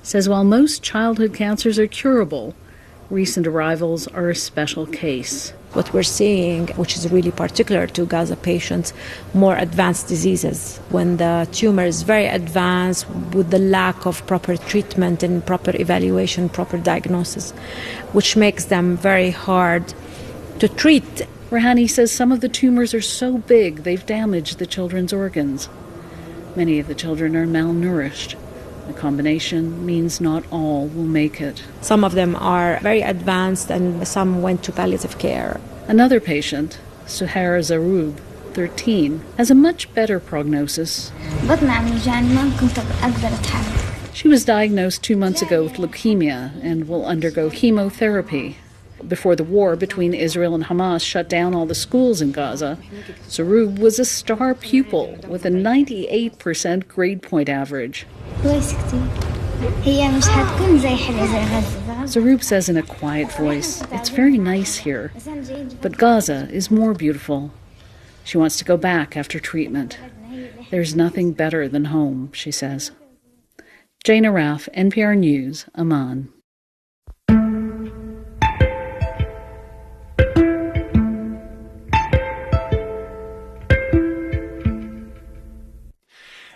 says while most childhood cancers are curable, recent arrivals are a special case. What we're seeing, which is really particular to Gaza patients, more advanced diseases. When the tumor is very advanced with the lack of proper treatment and proper evaluation, proper diagnosis, which makes them very hard to treat. Rahani says some of the tumors are so big they've damaged the children's organs. Many of the children are malnourished. The combination means not all will make it. Some of them are very advanced and some went to palliative care. Another patient, Suhair Zaroub, 13, has a much better prognosis. She was diagnosed 2 months ago with leukemia and will undergo chemotherapy. Before the war between Israel and Hamas shut down all the schools in Gaza, Zaroub was a star pupil with a 98% grade point average. Zaroub says in a quiet voice, it's very nice here, but Gaza is more beautiful. She wants to go back after treatment. There's nothing better than home, she says. Jane Araf, NPR News, Amman.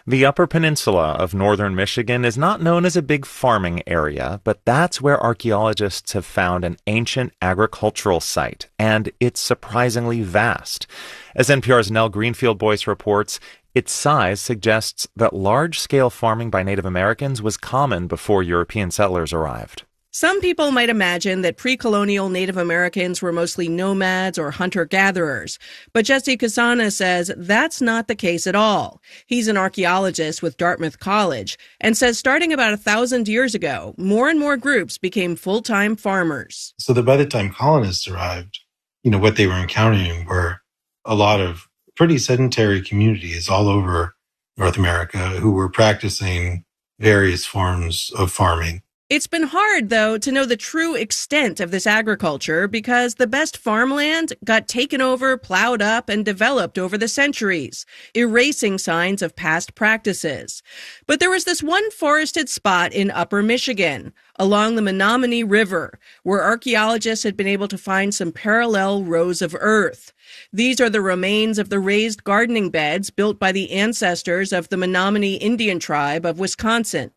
The Upper Peninsula of northern Michigan is not known as a big farming area, but that's where archaeologists have found an ancient agricultural site, and it's surprisingly vast. As NPR's Nell Greenfield-Boyce reports, its size suggests that large-scale farming by Native Americans was common before European settlers arrived. Some people might imagine that pre-colonial Native Americans were mostly nomads or hunter-gatherers, but Jesse Kasana says that's not the case at all. He's an archaeologist with Dartmouth College and says starting about 1,000 years ago, more and more groups became full-time farmers. So that by the time colonists arrived, what they were encountering were a lot of pretty sedentary communities all over North America who were practicing various forms of farming. It's been hard, though, to know the true extent of this agriculture because the best farmland got taken over, plowed up, and developed over the centuries, erasing signs of past practices. But there was this one forested spot in Upper Michigan, along the Menominee River, where archaeologists had been able to find some parallel rows of earth. These are the remains of the raised gardening beds built by the ancestors of the Menominee Indian tribe of Wisconsin.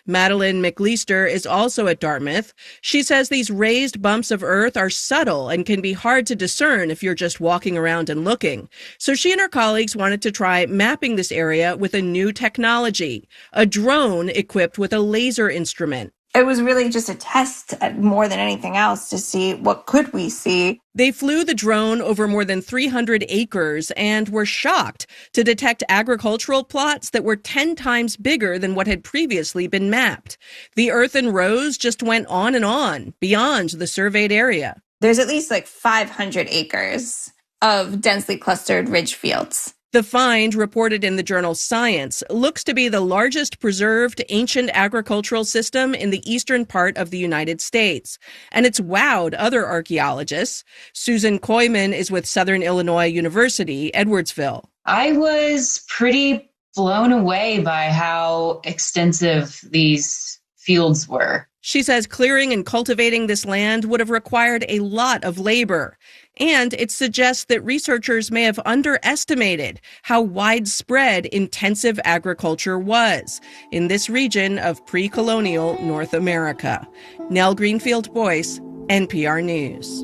Madeline McLeister is also at Dartmouth. She says these raised bumps of earth are subtle and can be hard to discern if you're just walking around and looking. So she and her colleagues wanted to try mapping this area with a new technology, a drone equipped with a laser instrument. It was really just a test more than anything else to see what could we see. They flew the drone over more than 300 acres and were shocked to detect agricultural plots that were 10 times bigger than what had previously been mapped. The earthen rows just went on and on beyond the surveyed area. There's at least 500 acres of densely clustered ridge fields. The find, reported in the journal Science, looks to be the largest preserved ancient agricultural system in the eastern part of the United States. And it's wowed other archaeologists. Susan Koyman is with Southern Illinois University, Edwardsville. I was pretty blown away by how extensive these fields were. She says clearing and cultivating this land would have required a lot of labor. And it suggests that researchers may have underestimated how widespread intensive agriculture was in this region of pre-colonial North America. Nell Greenfield-Boyce, NPR News.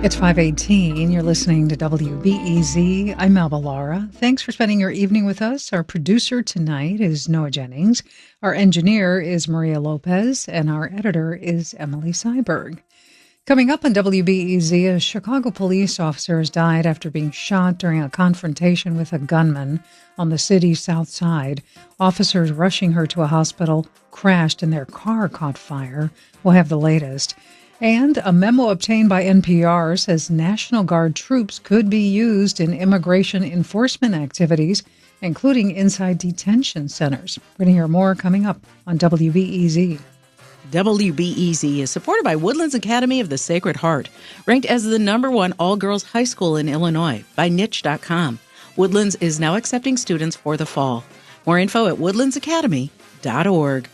It's 5:18. You're listening to WBEZ. I'm Melba Lara. Thanks for spending your evening with us. Our producer tonight is Noah Jennings. Our engineer is Maria Lopez, and our editor is Emily Seiberg. Coming up on WBEZ, a Chicago police officer has died after being shot during a confrontation with a gunman on the city's south side. Officers rushing her to a hospital crashed and their car caught fire. We'll have the latest. And a memo obtained by NPR says National Guard troops could be used in immigration enforcement activities, including inside detention centers. We're going to hear more coming up on WBEZ. WBEZ is supported by Woodlands Academy of the Sacred Heart, ranked as the #1 all-girls high school in Illinois by Niche.com. Woodlands is now accepting students for the fall. More info at woodlandsacademy.org.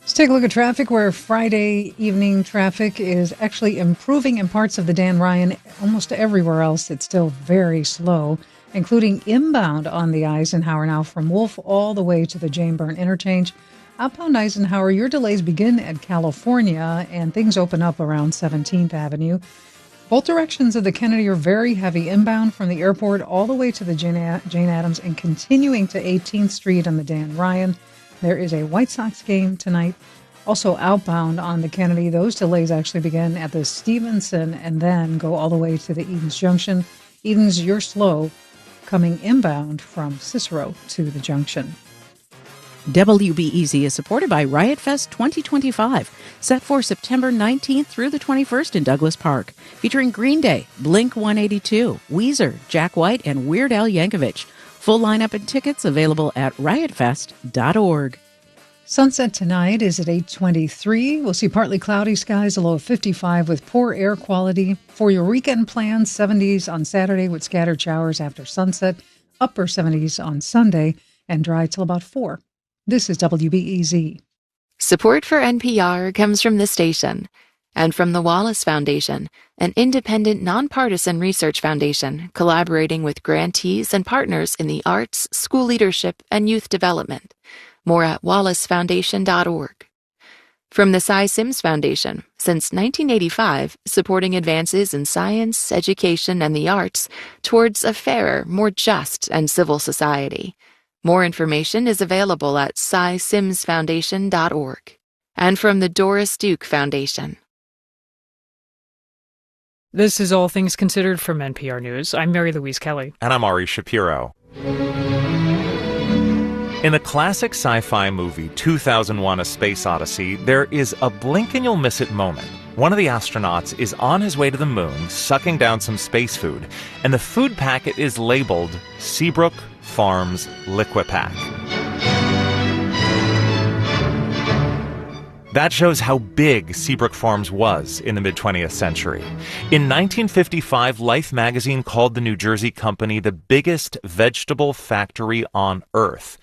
Let's take a look at traffic, where Friday evening traffic is actually improving in parts of the Dan Ryan. Almost everywhere else, it's still very slow, including inbound on the Eisenhower now from Wolf all the way to the Jane Byrne interchange. Outbound Eisenhower, your delays begin at California, and things open up around 17th Avenue. Both directions of the Kennedy are very heavy, inbound from the airport all the way to the Jane Addams and continuing to 18th Street on the Dan Ryan. There is a White Sox game tonight. Also outbound on the Kennedy, those delays actually begin at the Stevenson and then go all the way to the Edens Junction. Edens, you're slow, coming inbound from Cicero to the junction. WBEZ is supported by Riot Fest 2025, set for September 19th through the 21st in Douglas Park, featuring Green Day, Blink-182, Weezer, Jack White, and Weird Al Yankovic. Full lineup and tickets available at riotfest.org. Sunset tonight is at 8:23. We'll see partly cloudy skies, a low of 55 with poor air quality. For your weekend plans, 70s on Saturday with scattered showers after sunset, upper 70s on Sunday, and dry till about 4. This is WBEZ. Support for NPR comes from this station and from the Wallace Foundation, an independent, nonpartisan research foundation collaborating with grantees and partners in the arts, school leadership, and youth development. More at wallacefoundation.org. From the Cy Sims Foundation, since 1985, supporting advances in science, education, and the arts towards a fairer, more just, and civil society. More information is available at cysimsfoundation.org. And from the Doris Duke Foundation. This is All Things Considered from NPR News. I'm Mary Louise Kelly. And I'm Ari Shapiro. In the classic sci-fi movie 2001: A Space Odyssey, there is a blink-and-you'll-miss-it moment. One of the astronauts is on his way to the moon, sucking down some space food, and the food packet is labeled Seabrook Farms Liquipack. That shows how big Seabrook Farms was in the mid-20th century. In 1955, Life magazine called the New Jersey company the biggest vegetable factory on Earth.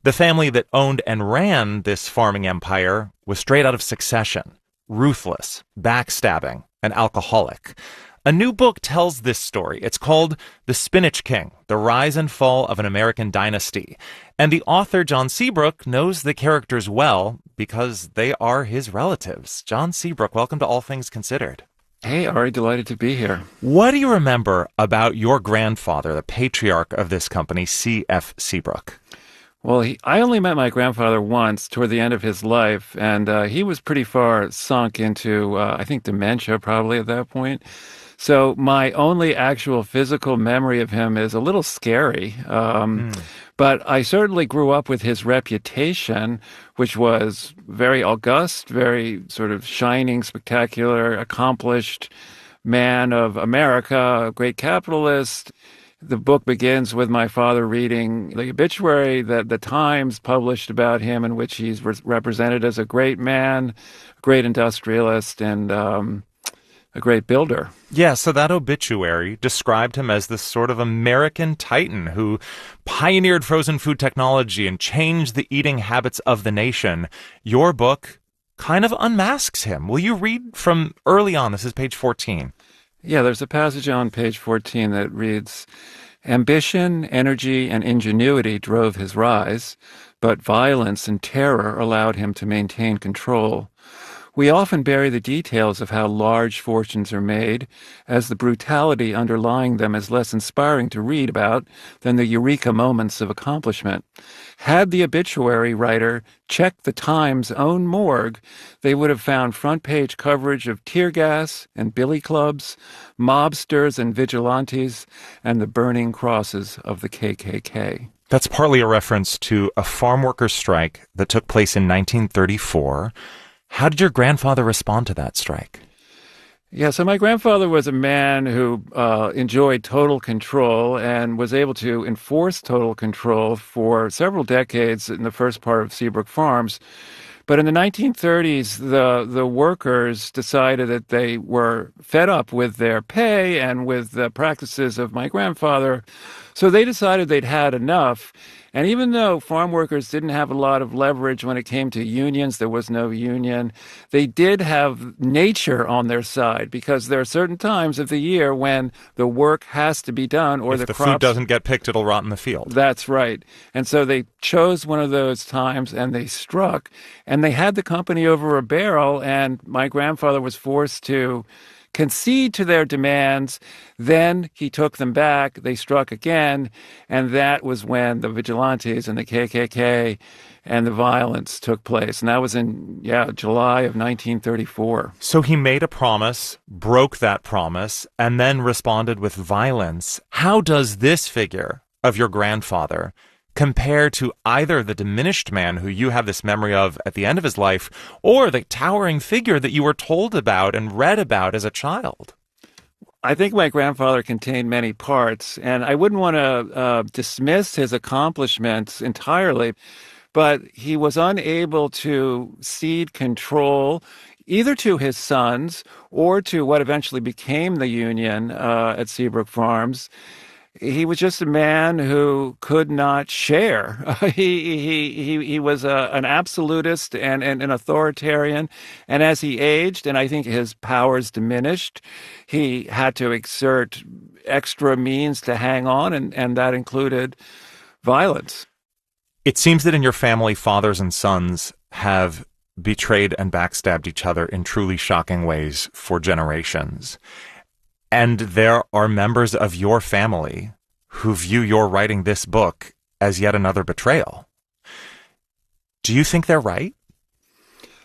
The family that owned and ran this farming empire was straight out of Succession, ruthless, backstabbing, and alcoholic. A new book tells this story. It's called The Spinach King, The Rise and Fall of an American Dynasty. And the author, John Seabrook, knows the characters well because they are his relatives. John Seabrook, welcome to All Things Considered. Hey, Ari, delighted to be here. What do you remember about your grandfather, the patriarch of this company, C.F. Seabrook? Well, I only met my grandfather once toward the end of his life, and he was pretty far sunk into, I think, dementia probably at that point. So my only actual physical memory of him is a little scary. But I certainly grew up with his reputation, which was very august, very sort of shining, spectacular, accomplished man of America, a great capitalist. The book begins with my father reading the obituary that the Times published about him, in which he's represented as a great man, a great industrialist, and a great builder. Yeah, so that obituary described him as this sort of American titan who pioneered frozen food technology and changed the eating habits of the nation. Your book kind of unmasks him. Will you read from early on? This is page 14. Yeah, there's a passage on page 14 that reads, "Ambition, energy, and ingenuity drove his rise, but violence and terror allowed him to maintain control. We often bury the details of how large fortunes are made, as the brutality underlying them is less inspiring to read about than the eureka moments of accomplishment. Had the obituary writer checked the Times' own morgue, they would have found front-page coverage of tear gas and billy clubs, mobsters and vigilantes, and the burning crosses of the KKK." That's partly a reference to a farm workers' strike that took place in 1934. How did your grandfather respond to that strike? Yeah, so my grandfather was a man who enjoyed total control and was able to enforce total control for several decades in the first part of Seabrook Farms. But in the 1930s, the workers decided that they were fed up with their pay and with the practices of my grandfather. So they decided they'd had enough. And even though farm workers didn't have a lot of leverage when it came to unions, there was no union, they did have nature on their side, because there are certain times of the year when the work has to be done or if the the crops... food doesn't get picked, it'll rot in the field. That's right. And so they chose one of those times and they struck, and they had the company over a barrel, and my grandfather was forced to concede to their demands. Then he took them back. They struck again. And that was when the vigilantes and the KKK and the violence took place. And that was in, July of 1934. So he made a promise, broke that promise, and then responded with violence. How does this figure of your grandfather compare to either the diminished man who you have this memory of at the end of his life or the towering figure that you were told about and read about as a child? I think my grandfather contained many parts, and I wouldn't want to dismiss his accomplishments entirely, but he was unable to cede control either to his sons or to what eventually became the union at Seabrook Farms. He was just a man who could not share. He was an absolutist and an authoritarian. And as he aged, and I think his powers diminished, he had to exert extra means to hang on, and that included violence. It seems that in your family, fathers and sons have betrayed and backstabbed each other in truly shocking ways for generations. And there are members of your family who view your writing this book as yet another betrayal. Do you think they're right?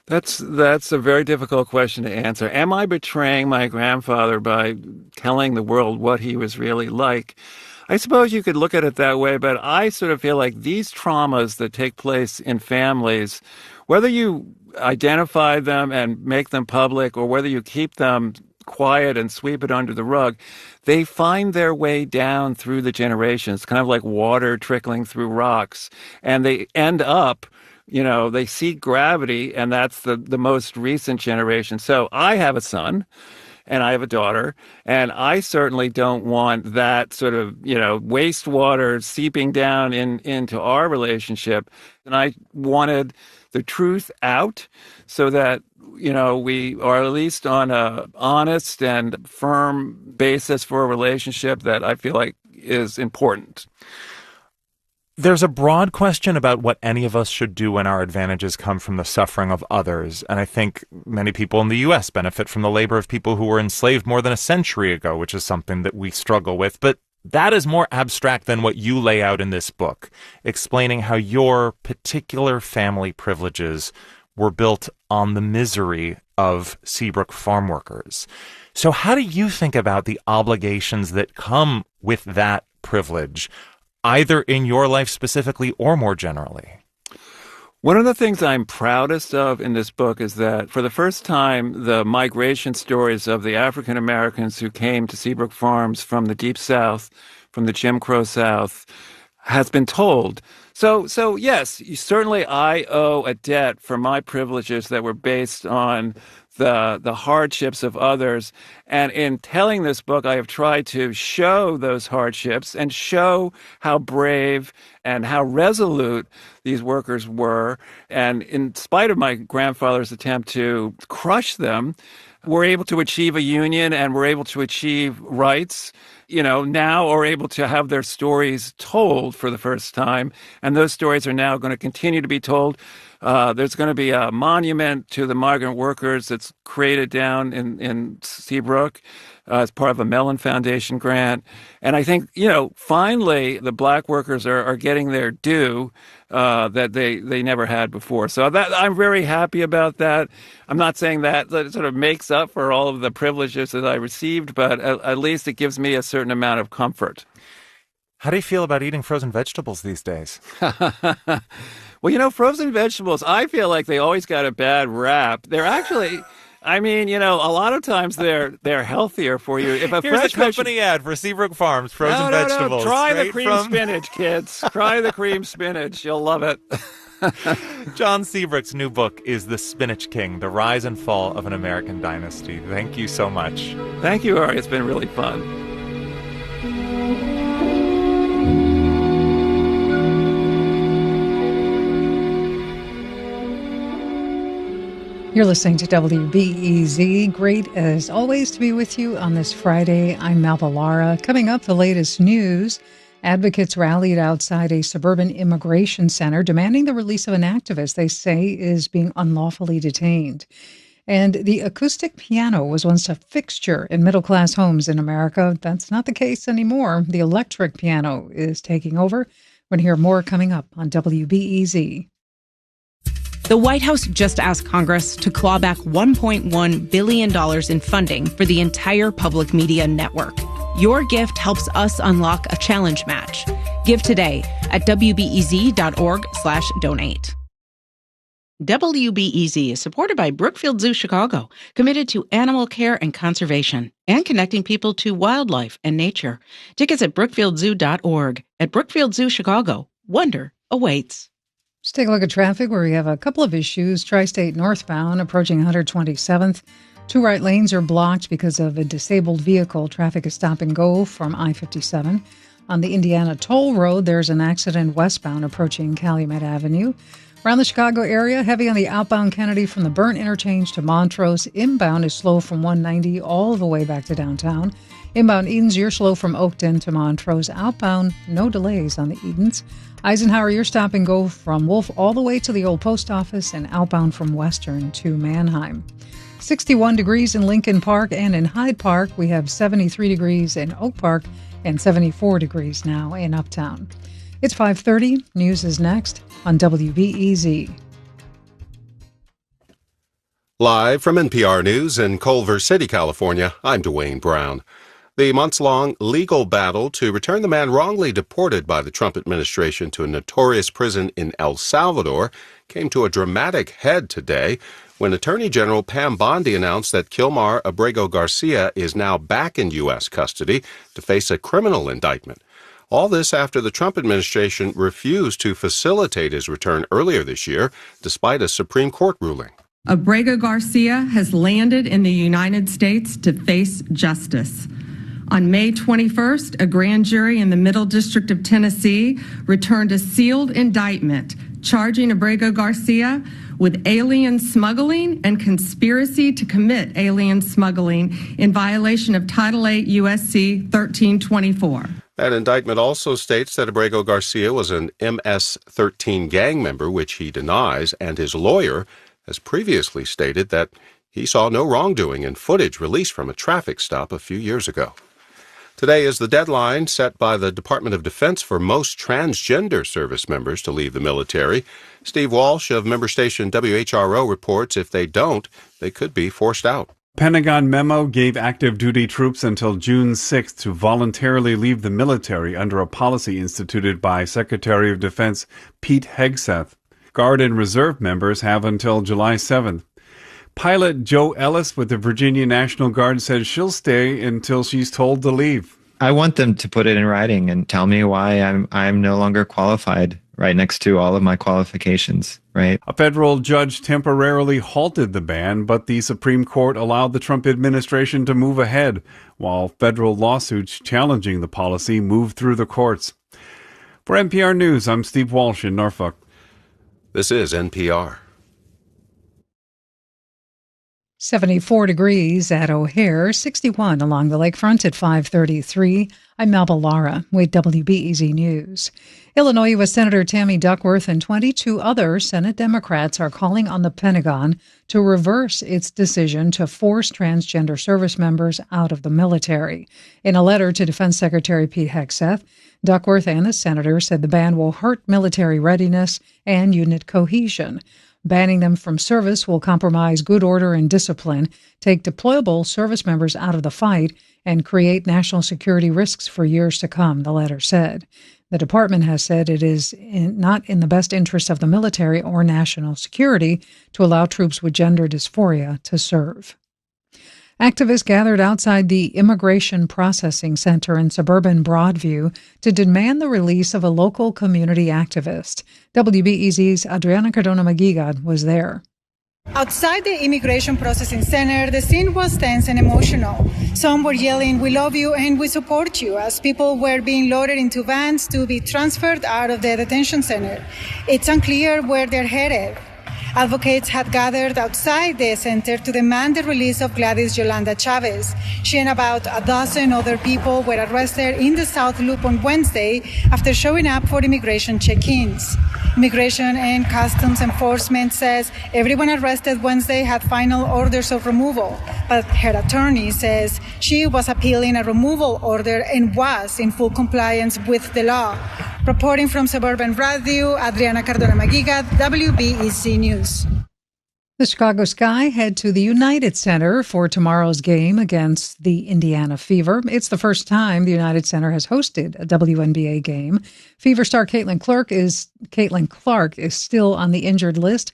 That's a very difficult question to answer. Am I betraying my grandfather by telling the world what he was really like? I suppose you could look at it that way, but I sort of feel like these traumas that take place in families, whether you identify them and make them public or whether you keep them quiet and sweep it under the rug, they find their way down through the generations, kind of like water trickling through rocks. And they end up, they seek gravity, and that's the most recent generation. So I have a son and I have a daughter, and I certainly don't want that sort of, wastewater seeping down into our relationship. And I wanted the truth out so that we are at least on a honest and firm basis for a relationship that I feel like is important. There's a broad question about what any of us should do when our advantages come from the suffering of others. And I think many people in the U.S. benefit from the labor of people who were enslaved more than a century ago, which is something that we struggle with. But that is more abstract than what you lay out in this book, explaining how your particular family privileges were built on the misery of Seabrook farm workers. So how do you think about the obligations that come with that privilege, either in your life specifically or more generally? One of the things I'm proudest of in this book is that for the first time, the migration stories of the African Americans who came to Seabrook Farms from the Deep South, from the Jim Crow South, has been told. So yes, certainly I owe a debt for my privileges that were based on the hardships of others. And in telling this book, I have tried to show those hardships and show how brave and how resolute these workers were. And in spite of my grandfather's attempt to crush them, we're able to achieve a union and we're able to achieve rights, now are able to have their stories told for the first time. And those stories are now going to continue to be told. There's going to be a monument to the migrant workers that's created down in Seabrook as part of a Mellon Foundation grant. And I think, finally, the black workers are getting their due that they never had before. So I'm very happy about that. I'm not saying that it sort of makes up for all of the privileges that I received, but at least it gives me a certain amount of comfort. How do you feel about eating frozen vegetables these days? Well, frozen vegetables, I feel like they always got a bad rap. They're actually... a lot of times they're healthier for you. If Here's a company ad for Seabrook Farms, frozen vegetables. No. Try the cream spinach, kids. Try the cream spinach. You'll love it. John Seabrook's new book is The Spinach King, The Rise and Fall of an American Dynasty. Thank you so much. Thank you, Ari. It's been really fun. You're listening to WBEZ. Great, as always, to be with you on this Friday. I'm Malva Lara. Coming up, the latest news. Advocates rallied outside a suburban immigration center demanding the release of an activist they say is being unlawfully detained. And the acoustic piano was once a fixture in middle-class homes in America. That's not the case anymore. The electric piano is taking over. We're going to hear more coming up on WBEZ. The White House just asked Congress to claw back $1.1 billion in funding for the entire public media network. Your gift helps us unlock a challenge match. Give today at wbez.org/donate. WBEZ is supported by Brookfield Zoo Chicago, committed to animal care and conservation, and connecting people to wildlife and nature. Tickets at brookfieldzoo.org. At Brookfield Zoo Chicago, wonder awaits. Let's take a look at traffic where we have a couple of issues. Tri-State northbound approaching 127th. Two right lanes are blocked because of a disabled vehicle. Traffic is stop and go from I-57. On the Indiana Toll Road, there's an accident westbound approaching Calumet Avenue. Around the Chicago area, heavy on the outbound Kennedy from the Burnt Interchange to Montrose. Inbound is slow from 190 all the way back to downtown. Inbound Edens, you're slow from Oakton to Montrose. Outbound, no delays on the Edens. Eisenhower, you're stop and go from Wolf all the way to the old post office and outbound from Western to Manheim. 61 degrees in Lincoln Park and in Hyde Park. We have 73 degrees in Oak Park and 74 degrees now in Uptown. It's 5:30. News is next on WBEZ. Live from NPR News in Culver City, California, I'm Dwayne Brown. The months-long legal battle to return the man wrongly deported by the Trump administration to a notorious prison in El Salvador came to a dramatic head today when Attorney General Pam Bondi announced that Kilmar Abrego Garcia is now back in U.S. custody to face a criminal indictment. All this after the Trump administration refused to facilitate his return earlier this year, despite a Supreme Court ruling. Abrego Garcia has landed in the United States to face justice. On May 21st, a grand jury in the Middle District of Tennessee returned a sealed indictment charging Abrego Garcia with alien smuggling and conspiracy to commit alien smuggling in violation of Title 8 U.S.C. 1324. That indictment also states that Abrego Garcia was an MS-13 gang member, which he denies, and his lawyer has previously stated that he saw no wrongdoing in footage released from a traffic stop a few years ago. Today is the deadline set by the Department of Defense for most transgender service members to leave the military. Steve Walsh of member station WHRO reports if they don't, they could be forced out. Pentagon memo gave active duty troops until June 6th to voluntarily leave the military under a policy instituted by Secretary of Defense Pete Hegseth. Guard and reserve members have until July 7th. Pilot Joe Ellis with the Virginia National Guard says she'll stay until she's told to leave. I want them to put it in writing and tell me why I'm no longer qualified, right next to all of my qualifications, right? A federal judge temporarily halted the ban, but the Supreme Court allowed the Trump administration to move ahead, while federal lawsuits challenging the policy moved through the courts. For NPR News, I'm Steve Walsh in Norfolk. This is NPR. 74 degrees at O'Hare, 61 along the lakefront at 5:33. I'm Melba Lara with WBEZ News. Illinois U.S. Senator Tammy Duckworth and 22 other Senate Democrats are calling on the Pentagon to reverse its decision to force transgender service members out of the military. In a letter to Defense Secretary Pete Hegseth, Duckworth and the senator said the ban will hurt military readiness and unit cohesion. Banning them from service will compromise good order and discipline, take deployable service members out of the fight, and create national security risks for years to come, the letter said. The department has said it is not in the best interest of the military or national security to allow troops with gender dysphoria to serve. Activists gathered outside the Immigration Processing Center in suburban Broadview to demand the release of a local community activist. WBEZ's Adriana Cardona-Maguigad was there. Outside the Immigration Processing Center, the scene was tense and emotional. Some were yelling, "We love you and we support you," as people were being loaded into vans to be transferred out of the detention center. It's unclear where they're headed. Advocates had gathered outside the center to demand the release of Gladys Yolanda Chavez. She and about a dozen other people were arrested in the South Loop on Wednesday after showing up for immigration check-ins. Immigration and Customs Enforcement says everyone arrested Wednesday had final orders of removal, but her attorney says she was appealing a removal order and was in full compliance with the law. Reporting from suburban Broadview, Adriana Cardona-Maguigad, WBEZ News. The Chicago Sky head to the United Center for tomorrow's game against the Indiana Fever. It's the first time the United Center has hosted a WNBA game. Fever star Caitlin Clark is still on the injured list,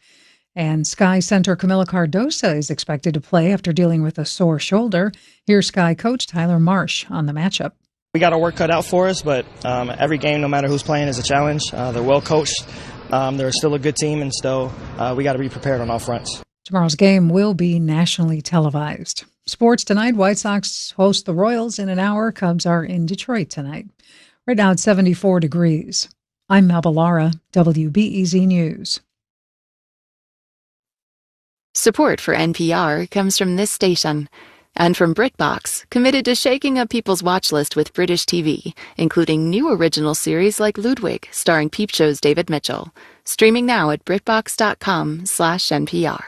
and Sky center Camila Cardoso is expected to play after dealing with a sore shoulder. Here's Sky coach Tyler Marsh on the matchup. We got our work cut out for us, but every game, no matter who's playing, is a challenge. They're well coached. They're still a good team, and still we got to be prepared on all fronts. Tomorrow's game will be nationally televised. Sports tonight, White Sox host the Royals in an hour. Cubs are in Detroit tonight. Right now it's 74 degrees. I'm Melba Lara, WBEZ News. Support for NPR comes from this station and from BritBox, committed to shaking up people's watch list with British TV, including new original series like Ludwig, starring Peep Show's David Mitchell. Streaming now at BritBox.com/NPR.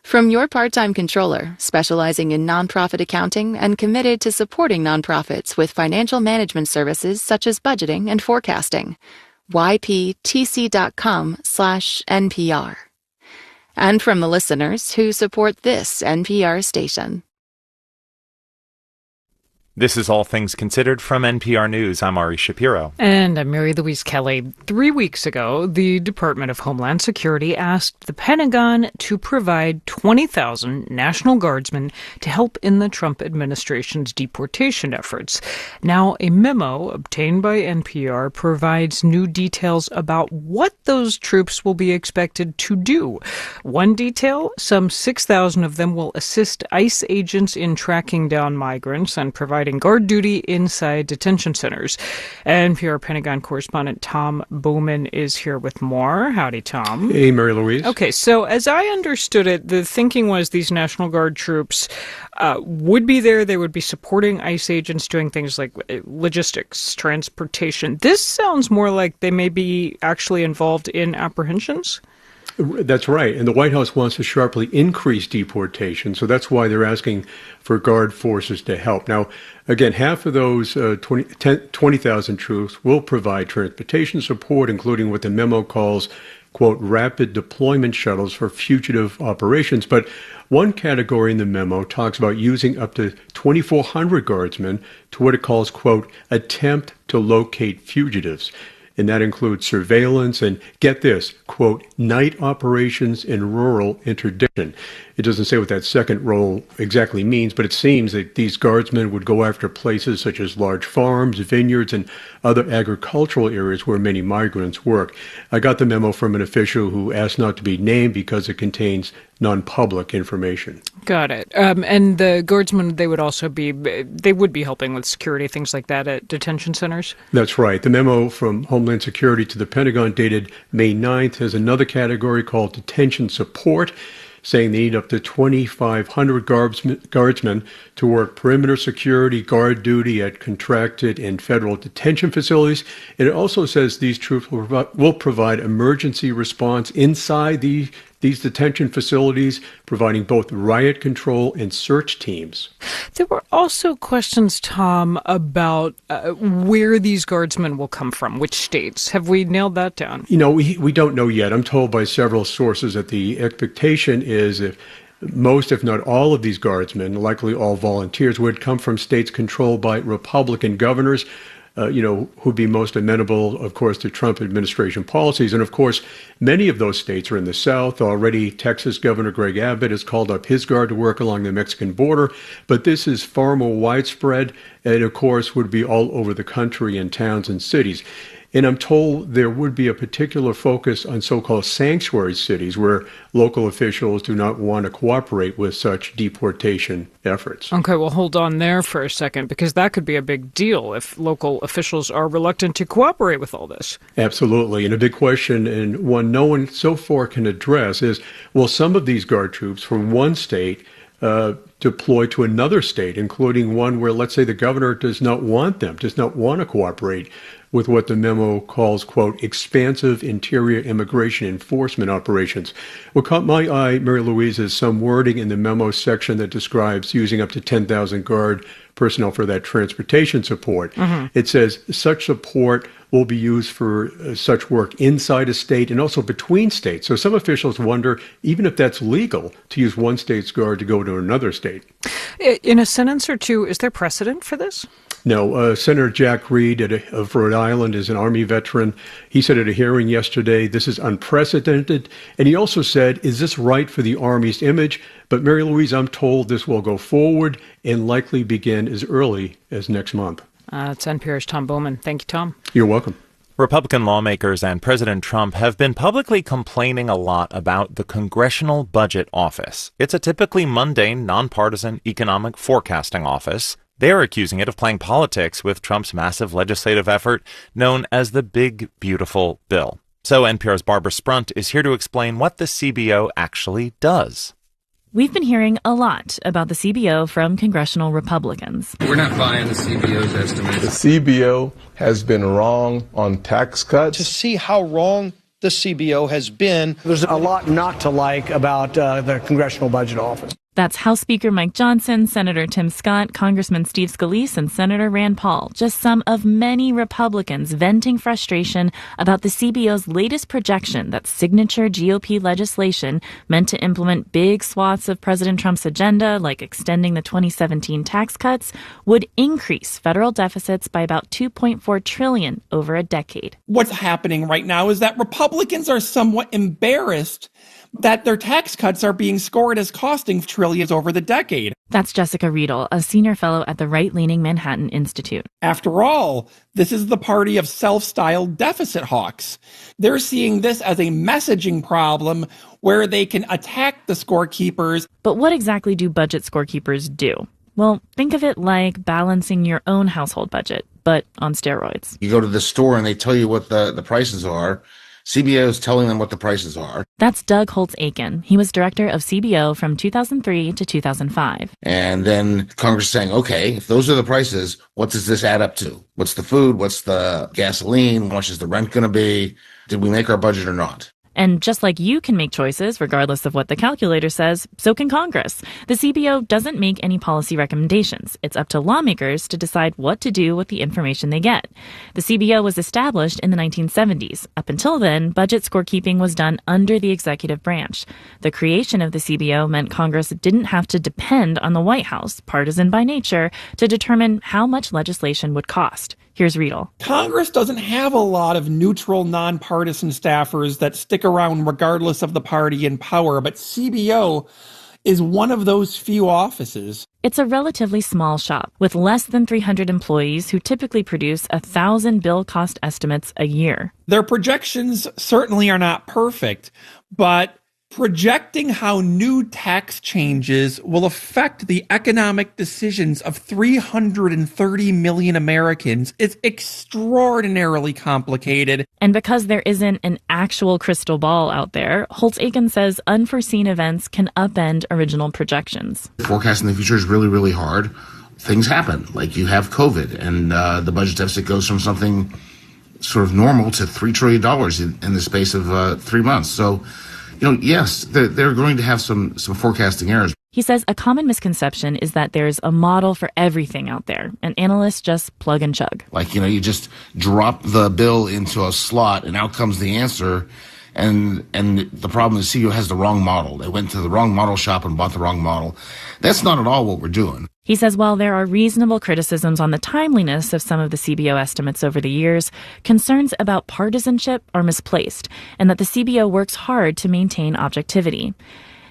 From your part-time controller, specializing in nonprofit accounting and committed to supporting nonprofits with financial management services such as budgeting and forecasting. YPTC.com/NPR. And from the listeners who support this NPR station. This is All Things Considered from NPR News. I'm Ari Shapiro. And I'm Mary Louise Kelly. 3 weeks ago, the Department of Homeland Security asked the Pentagon to provide 20,000 National Guardsmen to help in the Trump administration's deportation efforts. Now, a memo obtained by NPR provides new details about what those troops will be expected to do. One detail, some 6,000 of them will assist ICE agents in tracking down migrants and providing guard duty inside detention centers. NPR Pentagon correspondent Tom Bowman is here with more. Howdy, Tom. Hey, Mary Louise. Okay, so as I understood it, the thinking was these National Guard troops would be there. They would be supporting ICE agents doing things like logistics, transportation. This sounds more like they may be actually involved in apprehensions. That's right. And the White House wants to sharply increase deportation. So that's why they're asking for Guard forces to help. Now, again, half of those 20,000 troops will provide transportation support, including what the memo calls, quote, rapid deployment shuttles for fugitive operations. But one category in the memo talks about using up to 2,400 Guardsmen to what it calls, quote, attempt to locate fugitives. And that includes surveillance and, get this, quote, night operations in rural interdiction. It doesn't say what that second role exactly means, but it seems that these guardsmen would go after places such as large farms, vineyards, and other agricultural areas where many migrants work. I got the memo from an official who asked not to be named because it contains non-public information. Got it. And the guardsmen, they would be helping with security, things like that at detention centers? That's right. The memo from Homeland Security to the Pentagon dated May 9th has another category called detention support, saying they need up to 2,500 guardsmen to work perimeter security, guard duty at contracted and federal detention facilities. And it also says these troops will provide emergency response inside these detention facilities, providing both riot control and search teams. There were also questions, Tom, about where these guardsmen will come from, which states. Have we nailed that down? You know, we don't know yet. I'm told by several sources that the expectation is if most, if not all of these guardsmen, likely all volunteers, would come from states controlled by Republican governors, who'd be most amenable, of course, to Trump administration policies. And of course, many of those states are in the South. Already, Texas Governor Greg Abbott has called up his guard to work along the Mexican border. But this is far more widespread and, of course, would be all over the country in towns and cities. And I'm told there would be a particular focus on so-called sanctuary cities where local officials do not want to cooperate with such deportation efforts. Okay, well, hold on there for a second, because that could be a big deal if local officials are reluctant to cooperate with all this. Absolutely. And a big question, and one no one so far can address, is will some of these guard troops from one state deploy to another state, including one where, let's say, the governor does not want them, does not want to cooperate with what the memo calls, quote, expansive interior immigration enforcement operations. What caught my eye, Mary Louise, is some wording in the memo section that describes using up to 10,000 Guard personnel for that transportation support. It says such support will be used for such work inside a state and also between states. So some officials wonder, even if that's legal, to use one state's Guard to go to another state. In a sentence or two, is there precedent for this? No. Senator Jack Reed of Rhode Island is an Army veteran. He said at a hearing yesterday, this is unprecedented. And he also said, is this right for the Army's image? But Mary Louise, I'm told this will go forward and likely begin as early as next month. It's NPR's Tom Bowman. Thank you, Tom. You're welcome. Republican lawmakers and President Trump have been publicly complaining a lot about the Congressional Budget Office. It's a typically mundane, nonpartisan economic forecasting office. They're accusing it of playing politics with Trump's massive legislative effort known as the Big Beautiful Bill. So NPR's Barbara Sprunt is here to explain what the CBO actually does. We've been hearing a lot about the CBO from congressional Republicans. We're not buying the CBO's estimates. The CBO has been wrong on tax cuts. To see how wrong the CBO has been, there's a lot not to like about the Congressional Budget Office. That's House Speaker Mike Johnson, Senator Tim Scott, Congressman Steve Scalise, and Senator Rand Paul, just some of many Republicans venting frustration about the CBO's latest projection that signature GOP legislation meant to implement big swaths of President Trump's agenda, like extending the 2017 tax cuts, would increase federal deficits by about $2.4 trillion over a decade. What's happening right now is that Republicans are somewhat embarrassed that their tax cuts are being scored as costing trillions over the decade. That's Jessica Riedel, a senior fellow at the right-leaning Manhattan Institute. After all, this is the party of self-styled deficit hawks. They're seeing this as a messaging problem where they can attack the scorekeepers. But what exactly do budget scorekeepers do? Well, think of it like balancing your own household budget, but on steroids. You go to the store and they tell you what the prices are. CBO is telling them what the prices are. That's Doug Holtz-Aiken. He was director of CBO from 2003 to 2005. And then Congress is saying, okay, if those are the prices, what does this add up to? What's the food? What's the gasoline? How much is the rent going to be? Did we make our budget or not? And just like you can make choices, regardless of what the calculator says, so can Congress. The CBO doesn't make any policy recommendations. It's up to lawmakers to decide what to do with the information they get. The CBO was established in the 1970s. Up until then, budget scorekeeping was done under the executive branch. The creation of the CBO meant Congress didn't have to depend on the White House, partisan by nature, to determine how much legislation would cost. Here's Riedel. Congress doesn't have a lot of neutral, nonpartisan staffers that stick around regardless of the party in power, but CBO is one of those few offices. It's a relatively small shop with less than 300 employees who typically produce 1,000 bill cost estimates a year. Their projections certainly are not perfect, but projecting how new tax changes will affect the economic decisions of 330 million Americans is extraordinarily complicated. And because there isn't an actual crystal ball out there, Holtz-Aiken says unforeseen events can upend original projections. Forecasting the future is really, really hard. Things happen, like you have COVID, and the budget deficit goes from something sort of normal to $3 trillion in the space of 3 months. So, yes, they're going to have some forecasting errors. He says a common misconception is that there's a model for everything out there, and analysts just plug and chug. Like, you just drop the bill into a slot, and out comes the answer. And the problem is CBO has the wrong model. They went to the wrong model shop and bought the wrong model. That's not at all what we're doing. He says while there are reasonable criticisms on the timeliness of some of the CBO estimates over the years, concerns about partisanship are misplaced, and that the CBO works hard to maintain objectivity.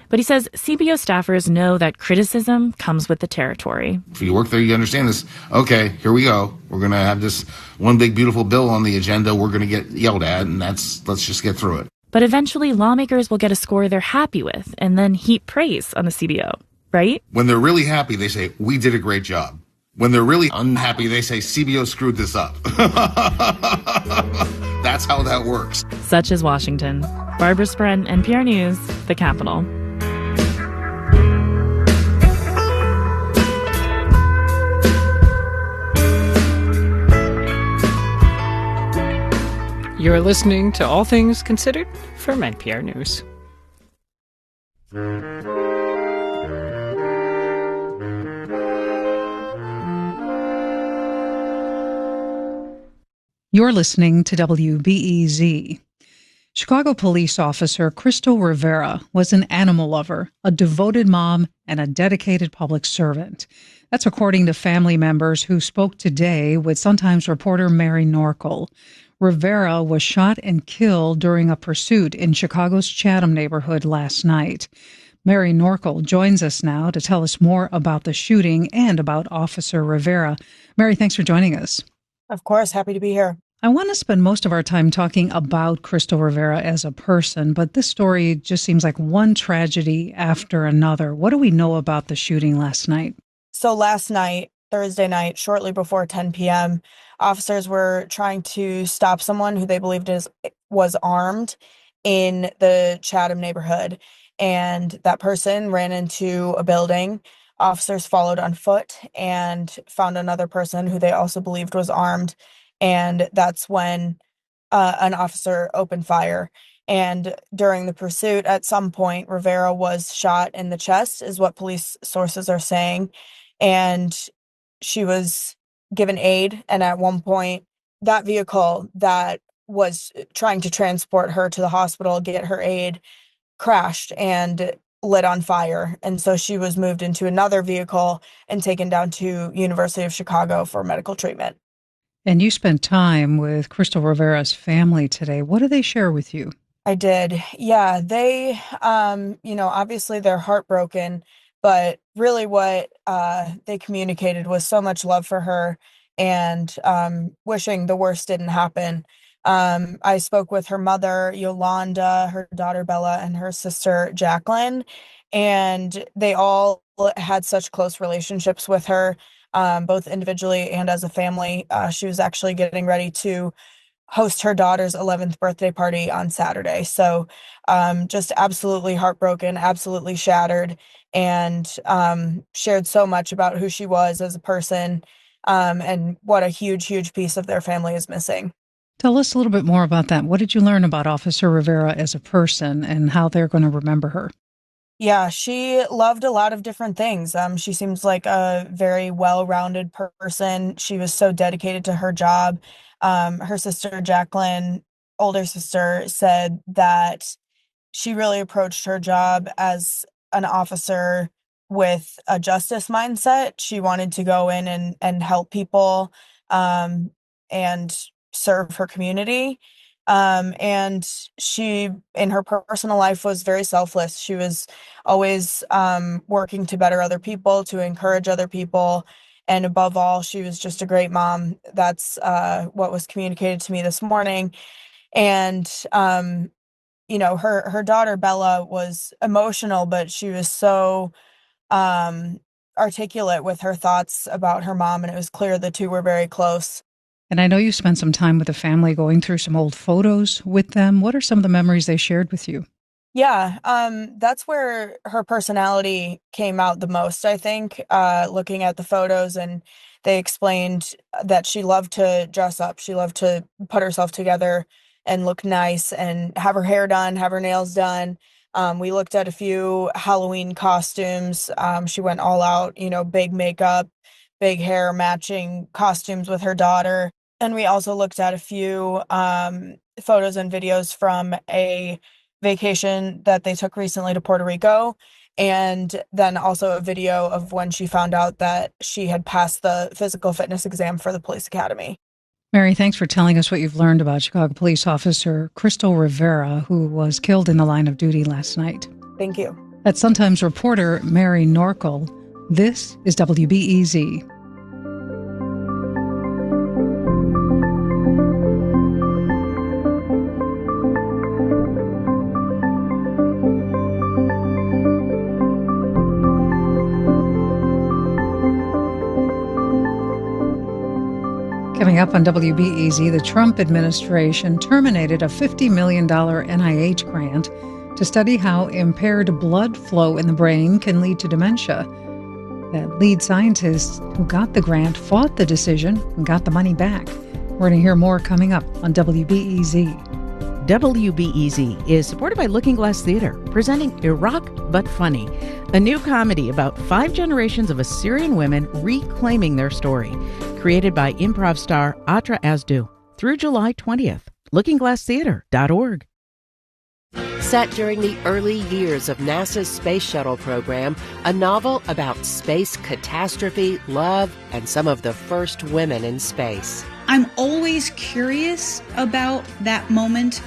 But he says CBO staffers know that criticism comes with the territory. If you work there, you understand this. Okay, here we go. We're going to have this one big, beautiful bill on the agenda. We're going to get yelled at, and let's just get through it. But eventually, lawmakers will get a score they're happy with and then heap praise on the CBO, right? When they're really happy, they say, we did a great job. When they're really unhappy, they say, CBO screwed this up. That's how that works. Such is Washington. Barbara Sprunt, NPR News, the Capitol. You're listening to All Things Considered from NPR News. You're listening to WBEZ. Chicago police officer Crystal Rivera was an animal lover, a devoted mom, and a dedicated public servant. That's according to family members who spoke today with Sun-Times reporter Mary Norkel. Rivera was shot and killed during a pursuit in Chicago's Chatham neighborhood last night. Mary Norkel joins us now to tell us more about the shooting and about Officer Rivera. Mary, thanks for joining us. Of course, happy to be here. I want to spend most of our time talking about Crystal Rivera as a person, but this story just seems like one tragedy after another. What do we know about the shooting last night? So last night, Thursday night, shortly before 10 p.m., officers were trying to stop someone who they believed was armed in the Chatham neighborhood. And that person ran into a building. Officers followed on foot and found another person who they also believed was armed. And that's when an officer opened fire. And during the pursuit, at some point, Rivera was shot in the chest, is what police sources are saying. And she was given aid. And at one point, that vehicle that was trying to transport her to the hospital, get her aid, crashed and lit on fire. And so she was moved into another vehicle and taken down to University of Chicago for medical treatment. And you spent time with Crystal Rivera's family today. What did they share with you? I did. Yeah, they, obviously they're heartbroken, but really what they communicated was so much love for her and wishing the worst didn't happen. I spoke with her mother, Yolanda, her daughter, Bella, and her sister, Jacqueline, and they all had such close relationships with her, both individually and as a family. She was actually getting ready to host her daughter's 11th birthday party on Saturday. So just absolutely heartbroken, absolutely shattered, and shared so much about who she was as a person and what a huge, huge piece of their family is missing. Tell us a little bit more about that. What did you learn about Officer Rivera as a person and how they're going to remember her? Yeah, she loved a lot of different things. She seems like a very well-rounded person. She was so dedicated to her job. Her sister, Jacqueline, older sister, said that she really approached her job as an officer with a justice mindset. She wanted to go in and help people and serve her community. And she, in her personal life, was very selfless. She was always working to better other people, to encourage other people. And above all, she was just a great mom. That's what was communicated to me this morning. And, her daughter, Bella, was emotional, but she was so articulate with her thoughts about her mom. And it was clear the two were very close. And I know you spent some time with the family going through some old photos with them. What are some of the memories they shared with you? Yeah, that's where her personality came out the most, I think, looking at the photos. And they explained that she loved to dress up. She loved to put herself together and look nice and have her hair done, have her nails done. We looked at a few Halloween costumes. She went all out, big makeup, big hair, matching costumes with her daughter. And we also looked at a few photos and videos from a vacation that they took recently to Puerto Rico. And then also a video of when she found out that she had passed the physical fitness exam for the police academy. Mary, thanks for telling us what you've learned about Chicago police officer Crystal Rivera, who was killed in the line of duty last night. Thank you. That's Sun-Times reporter Mary Norkel. This is WBEZ. Coming up on WBEZ, the Trump administration terminated a $50 million NIH grant to study how impaired blood flow in the brain can lead to dementia. The lead scientists who got the grant fought the decision and got the money back. We're going to hear more coming up on WBEZ. WBEZ is supported by Looking Glass Theater, presenting Iraq But Funny, a new comedy about 5 generations of Assyrian women reclaiming their story. Created by improv star Atra Asdu. Through July 20th. LookingGlassTheater.org. Set during the early years of NASA's space shuttle program, a novel about space catastrophe, love, and some of the first women in space. I'm always curious about that moment.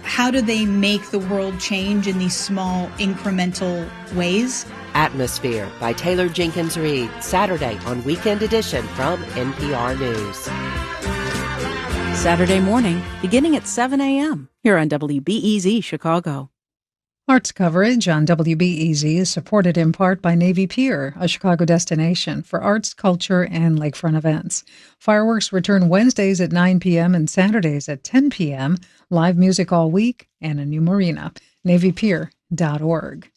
How do they make the world change in these small, incremental ways? Atmosphere by Taylor Jenkins Reid, Saturday on Weekend Edition from NPR News. Saturday morning, beginning at 7 a.m. here on WBEZ Chicago. Arts coverage on WBEZ is supported in part by Navy Pier, a Chicago destination for arts, culture, and lakefront events. Fireworks return Wednesdays at 9 p.m. and Saturdays at 10 p.m. Live music all week and a new marina. NavyPier.org.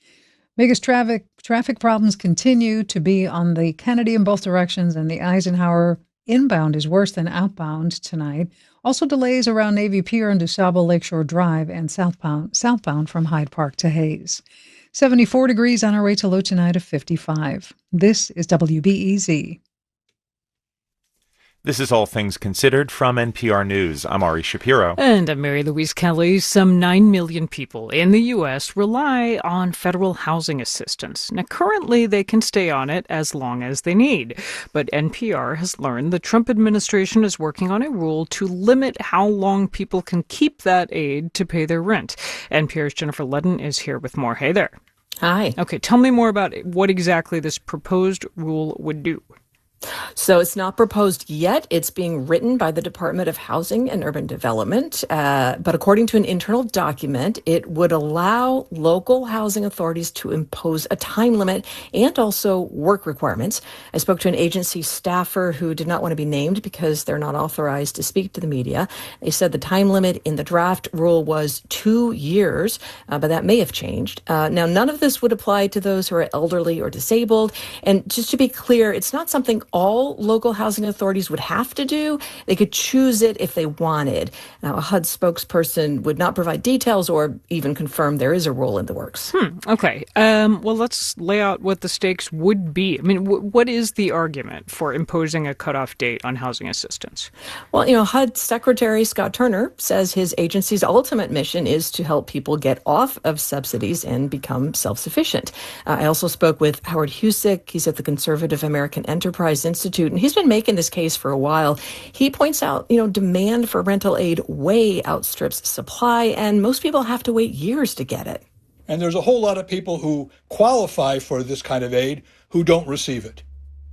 Biggest traffic problems continue to be on the Kennedy in both directions, and the Eisenhower inbound is worse than outbound tonight. Also delays around Navy Pier and DuSable Lakeshore Drive and southbound from Hyde Park to Hayes. 74 degrees on our way to low tonight of 55. This is WBEZ. This is All Things Considered from NPR News. I'm Ari Shapiro. And I'm Mary Louise Kelly. Some 9 million people in the U.S. rely on federal housing assistance. Now, currently, they can stay on it as long as they need. But NPR has learned the Trump administration is working on a rule to limit how long people can keep that aid to pay their rent. NPR's Jennifer Ludden is here with more. Hey there. Hi. Okay, tell me more about what exactly this proposed rule would do. So it's not proposed yet. It's being written by the Department of Housing and Urban Development. But according to an internal document, it would allow local housing authorities to impose a time limit and also work requirements. I spoke to an agency staffer who did not want to be named because they're not authorized to speak to the media. They said the time limit in the draft rule was 2 years, but that may have changed. Now, none of this would apply to those who are elderly or disabled. And just to be clear, it's not something all local housing authorities would have to do. They could choose it if they wanted. Now, a HUD spokesperson would not provide details or even confirm there is a rule in the works. Okay. Well, let's lay out what the stakes would be. I mean, what is the argument for imposing a cutoff date on housing assistance? Well, HUD Secretary Scott Turner says his agency's ultimate mission is to help people get off of subsidies and become self-sufficient. I also spoke with Howard Husick. He's at the Conservative American Enterprise Institute, and he's been making this case for a while. He points out, demand for rental aid way outstrips supply, and most people have to wait years to get it. And there's a whole lot of people who qualify for this kind of aid who don't receive it.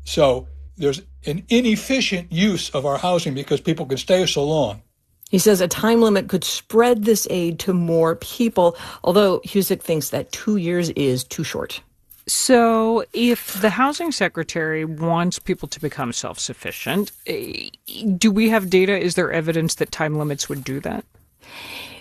So there's an inefficient use of our housing because people can stay so long. He says a time limit could spread this aid to more people, although Husick thinks that 2 years is too short. So if the housing secretary wants people to become self-sufficient, do we have data? Is there evidence that time limits would do that?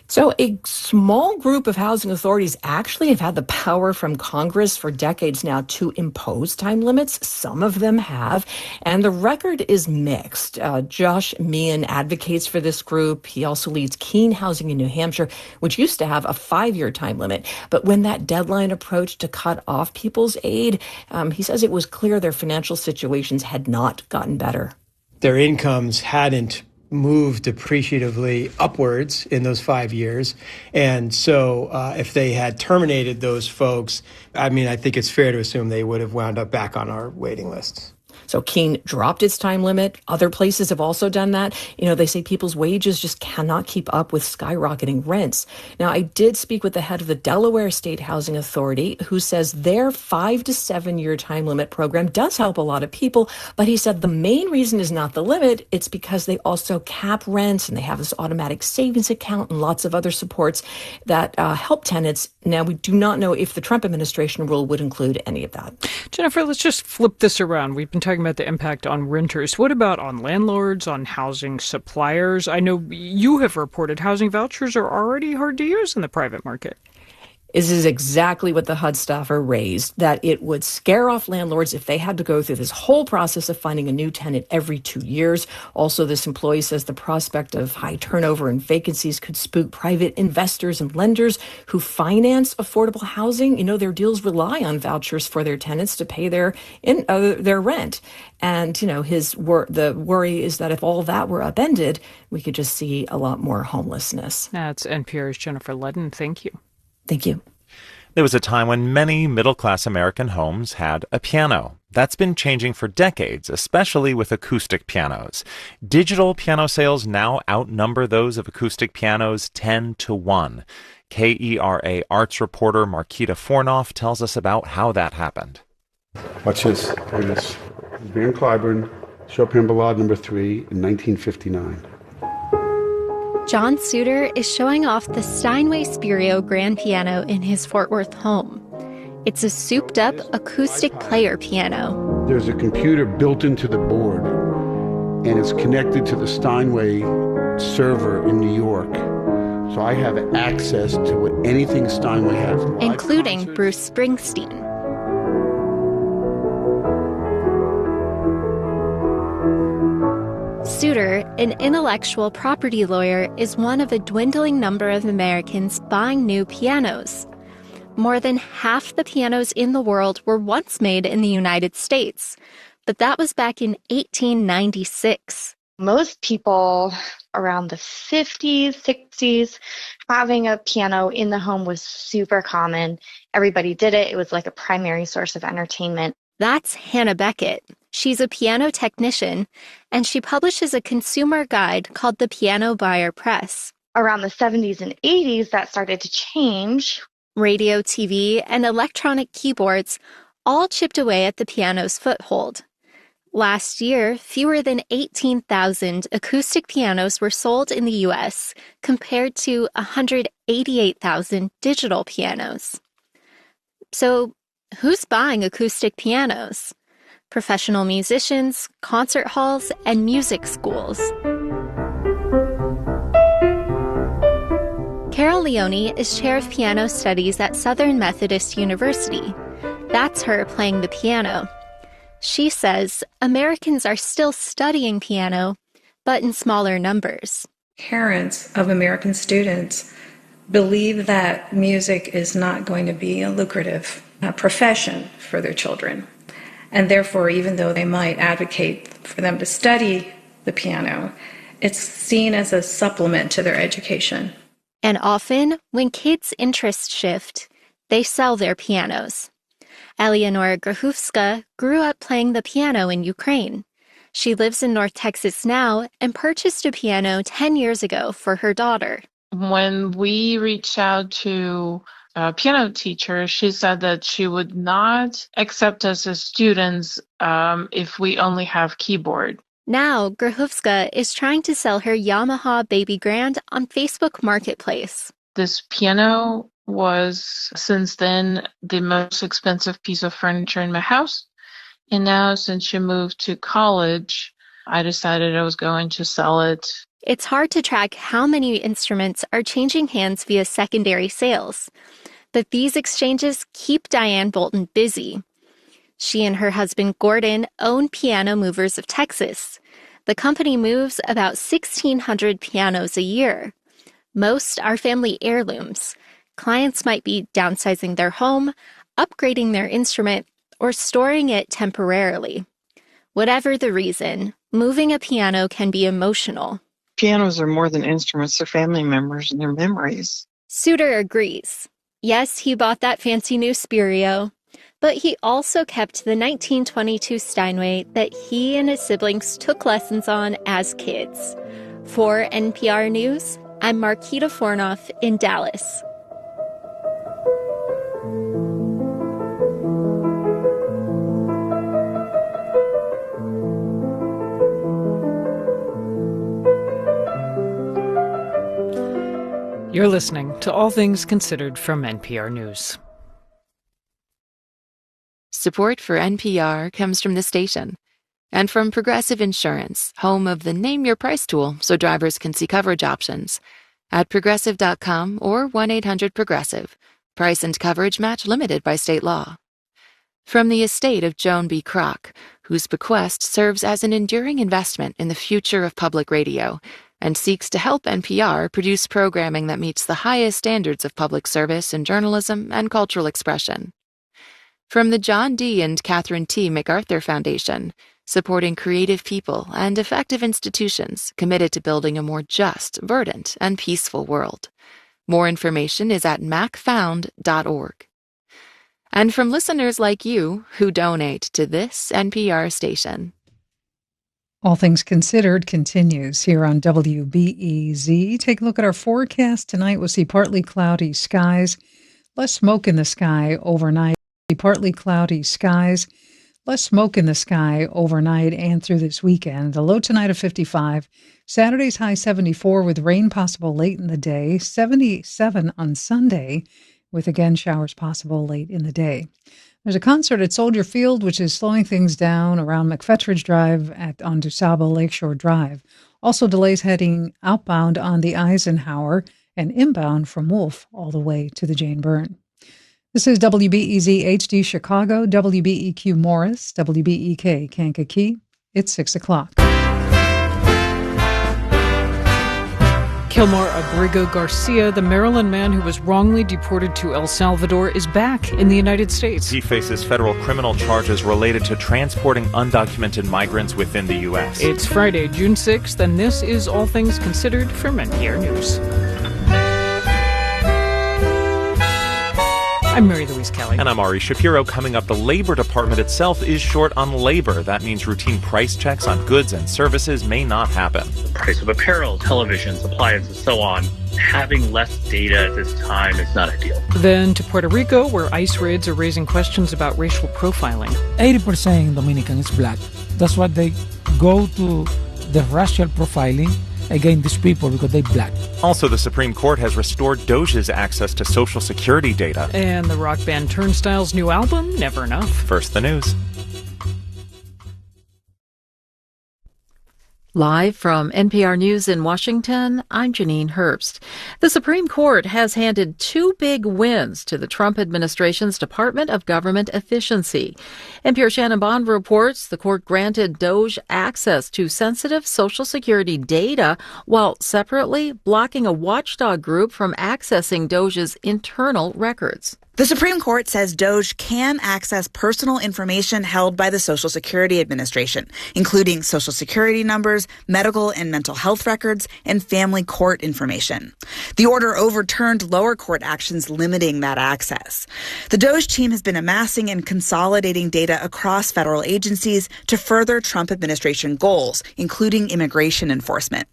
So a small group of housing authorities actually have had the power from Congress for decades now to impose time limits. Some of them have, and the record is mixed. Josh Meehan advocates for this group. He also leads Keene Housing in New Hampshire, which used to have a 5-year time limit. But when that deadline approached to cut off people's aid, he says it was clear their financial situations had not gotten better. Their incomes hadn't moved appreciatively upwards in those 5 years. And so if they had terminated those folks, I think it's fair to assume they would have wound up back on our waiting lists. So Keene dropped its time limit. Other places have also done that. They say people's wages just cannot keep up with skyrocketing rents. Now, I did speak with the head of the Delaware State Housing Authority, who says their 5 to 7 year time limit program does help a lot of people. But he said the main reason is not the limit. It's because they also cap rents and they have this automatic savings account and lots of other supports that help tenants. Now, we do not know if the Trump administration rule would include any of that. Jennifer, let's just flip this around. We've been talking about the impact on renters. What about on landlords, on housing suppliers? I know you have reported housing vouchers are already hard to use in the private market. This is exactly what the HUD staffer raised, that it would scare off landlords if they had to go through this whole process of finding a new tenant every 2 years. Also, this employee says the prospect of high turnover and vacancies could spook private investors and lenders who finance affordable housing. You know, their deals rely on vouchers for their tenants to pay their rent. And, you know, the worry is that if all that were upended, we could just see a lot more homelessness. That's NPR's Jennifer Ludden. Thank you. Thank you. There was a time when many middle-class American homes had a piano. That's been changing for decades, especially with acoustic pianos. Digital piano sales now outnumber those of acoustic pianos 10-1. KERA arts reporter Marquita Fornoff tells us about how that happened. Watch this. It is Van Cliburn, Chopin Ballade No. 3 in 1959. John Suter is showing off the Steinway Spirio grand piano in his Fort Worth home. It's a souped-up acoustic player piano. There's a computer built into the board, and it's connected to the Steinway server in New York. So I have access to anything Steinway has. Including Bruce Springsteen. Suter, an intellectual property lawyer, is one of a dwindling number of Americans buying new pianos. More than half the pianos in the world were once made in the United States, but that was back in 1896. Most people around the 50s, 60s, having a piano in the home was super common. Everybody did it. It was like a primary source of entertainment. That's Hannah Beckett. She's a piano technician, and she publishes a consumer guide called the Piano Buyer Press. Around the 70s and 80s, that started to change. Radio, TV, and electronic keyboards all chipped away at the piano's foothold. Last year, fewer than 18,000 acoustic pianos were sold in the U.S., compared to 188,000 digital pianos. So, who's buying acoustic pianos? Professional musicians, concert halls, and music schools. Carol Leone is chair of piano studies at Southern Methodist University. That's her playing the piano. She says Americans are still studying piano, but in smaller numbers. Parents of American students believe that music is not going to be a lucrative profession for their children. And therefore, even though they might advocate for them to study the piano, it's seen as a supplement to their education. And often, when kids' interests shift, they sell their pianos. Eleonora Grachowska grew up playing the piano in Ukraine. She lives in North Texas now and purchased a piano 10 years ago for her daughter. When we reached out to a piano teacher, she said that she would not accept us as students if we only have keyboard. Now, Grachowska is trying to sell her Yamaha Baby Grand on Facebook Marketplace. This piano was, since then, the most expensive piece of furniture in my house. And now, since she moved to college, I decided I was going to sell it. It's hard to track how many instruments are changing hands via secondary sales. But these exchanges keep Diane Bolton busy. She and her husband Gordon own Piano Movers of Texas. The company moves about 1,600 pianos a year. Most are family heirlooms. Clients might be downsizing their home, upgrading their instrument, or storing it temporarily. Whatever the reason, moving a piano can be emotional. Pianos are more than instruments. They're family members and they're memories. Suter agrees. Yes, he bought that fancy new Spirio, but he also kept the 1922 Steinway that he and his siblings took lessons on as kids. For NPR News, I'm Marquita Fornoff in Dallas. You're listening to All Things Considered from NPR News. Support for NPR comes from the station and from Progressive Insurance, home of the Name Your Price tool so drivers can see coverage options at Progressive.com or 1-800-PROGRESSIVE. Price and coverage match limited by state law. From the estate of Joan B. Kroc, whose bequest serves as an enduring investment in the future of public radio and seeks to help NPR produce programming that meets the highest standards of public service in journalism and cultural expression. From the John D. and Catherine T. MacArthur Foundation, supporting creative people and effective institutions committed to building a more just, verdant, and peaceful world. More information is at macfound.org. And from listeners like you who donate to this NPR station. All Things Considered continues here on WBEZ. Take a look at our forecast tonight. We'll see partly cloudy skies, less smoke in the sky overnight. Partly cloudy skies, less smoke in the sky overnight and through this weekend. The low tonight of 55. Saturday's high 74 with rain possible late in the day. 77 on Sunday with again showers possible late in the day. There's a concert at Soldier Field, which is slowing things down around McFetridge Drive on DuSable Lakeshore Drive. Also delays heading outbound on the Eisenhower and inbound from Wolf all the way to the Jane Byrne. This is WBEZ HD Chicago, WBEQ Morris, WBEK Kankakee. It's 6 o'clock. Kilmar Abrigo Garcia, the Maryland man who was wrongly deported to El Salvador, is back in the United States. He faces federal criminal charges related to transporting undocumented migrants within the U.S. It's Friday, June 6th, and this is All Things Considered from NPR News. I'm Mary Louise Kelly. And I'm Ari Shapiro. Coming up, the Labor Department itself is short on labor. That means routine price checks on goods and services may not happen. The price of apparel, televisions, appliances, so on. Having less data at this time is not ideal. Then to Puerto Rico, where ICE raids are raising questions about racial profiling. 80% in Dominican is black. That's why they go to the racial profiling against these people because they're black. Also, the Supreme Court has restored Doge's access to Social Security data. And the rock band Turnstile's new album, Never Enough. First, the news. Live from NPR News in Washington, I'm Janine Herbst. The Supreme Court has handed two big wins to the Trump administration's Department of Government Efficiency. NPR Shannon Bond reports the court granted Doge access to sensitive Social Security data while separately blocking a watchdog group from accessing Doge's internal records. The Supreme Court says Doge can access personal information held by the Social Security Administration, including Social Security numbers, medical and mental health records, and family court information. The order overturned lower court actions limiting that access. The Doge team has been amassing and consolidating data across federal agencies to further Trump administration goals, including immigration enforcement.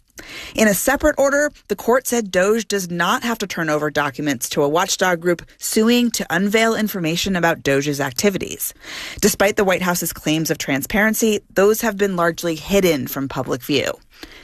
In a separate order, the court said Doge does not have to turn over documents to a watchdog group suing to unveil information about Doge's activities. Despite the White House's claims of transparency, those have been largely hidden from public view.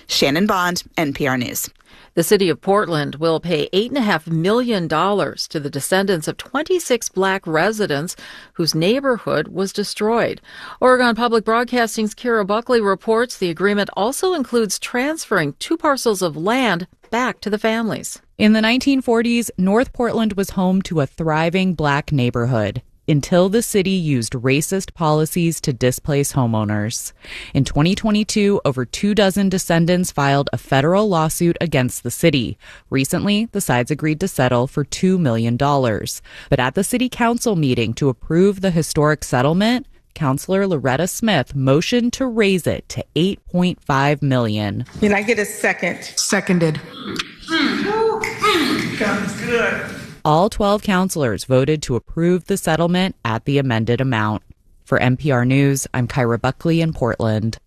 Shannon Bond, NPR News. The city of Portland will pay $8.5 million to the descendants of 26 black residents whose neighborhood was destroyed. Oregon Public Broadcasting's Kira Buckley reports the agreement also includes transferring 2 parcels of land back to the families. In the 1940s, North Portland was home to a thriving black neighborhood until the city used racist policies to displace homeowners. In 2022, over 24 descendants filed a federal lawsuit against the city. Recently, the sides agreed to settle for $2 million. But at the city council meeting to approve the historic settlement, Councilor Loretta Smith motioned to raise it to $8.5 million. Can I get a second? Seconded. Sounds good. All 12 councilors voted to approve the settlement at the amended amount. For NPR News, I'm Kyra Buckley in Portland.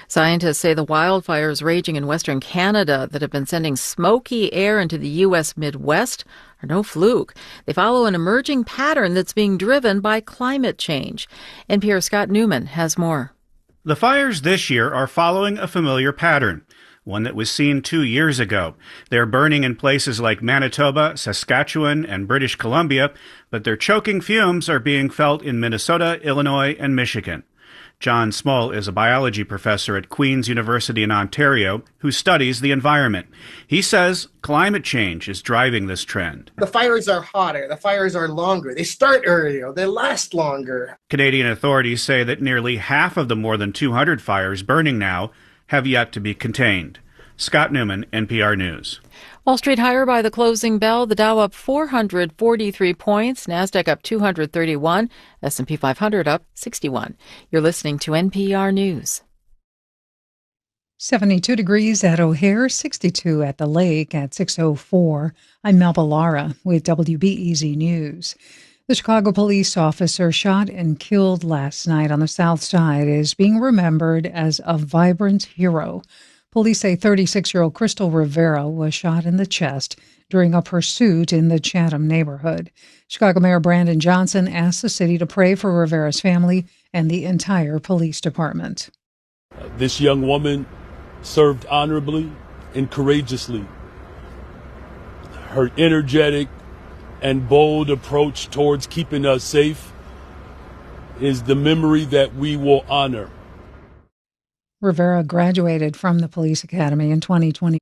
Scientists say the wildfires raging in Western Canada that have been sending smoky air into the U.S. Midwest are no fluke. They follow an emerging pattern that's being driven by climate change. NPR's Scott Newman has more. The fires this year are following a familiar pattern, one that was seen 2 years ago. They're burning in places like Manitoba, Saskatchewan, and British Columbia, but their choking fumes are being felt in Minnesota, Illinois, and Michigan. John Small is a biology professor at Queen's University in Ontario who studies the environment. He says climate change is driving this trend. The fires are hotter, the fires are longer, they start earlier, they last longer. Canadian authorities say that nearly half of the more than 200 fires burning now have yet to be contained. Scott Newman, NPR News. Wall Street higher by the closing bell. The Dow up 443 points. NASDAQ up 231. S&P 500 up 61. You're listening to NPR News. 72 degrees at O'Hare, 62 at the lake at 6:04. I'm Melba Lara with WBEZ News. The Chicago police officer shot and killed last night on the South Side is being remembered as a vibrant hero. Police say 36-year-old Crystal Rivera was shot in the chest during a pursuit in the Chatham neighborhood. Chicago Mayor Brandon Johnson asked the city to pray for Rivera's family and the entire police department. This young woman served honorably and courageously. Her energetic and bold approach towards keeping us safe is the memory that we will honor. Rivera graduated from the police academy in 2020.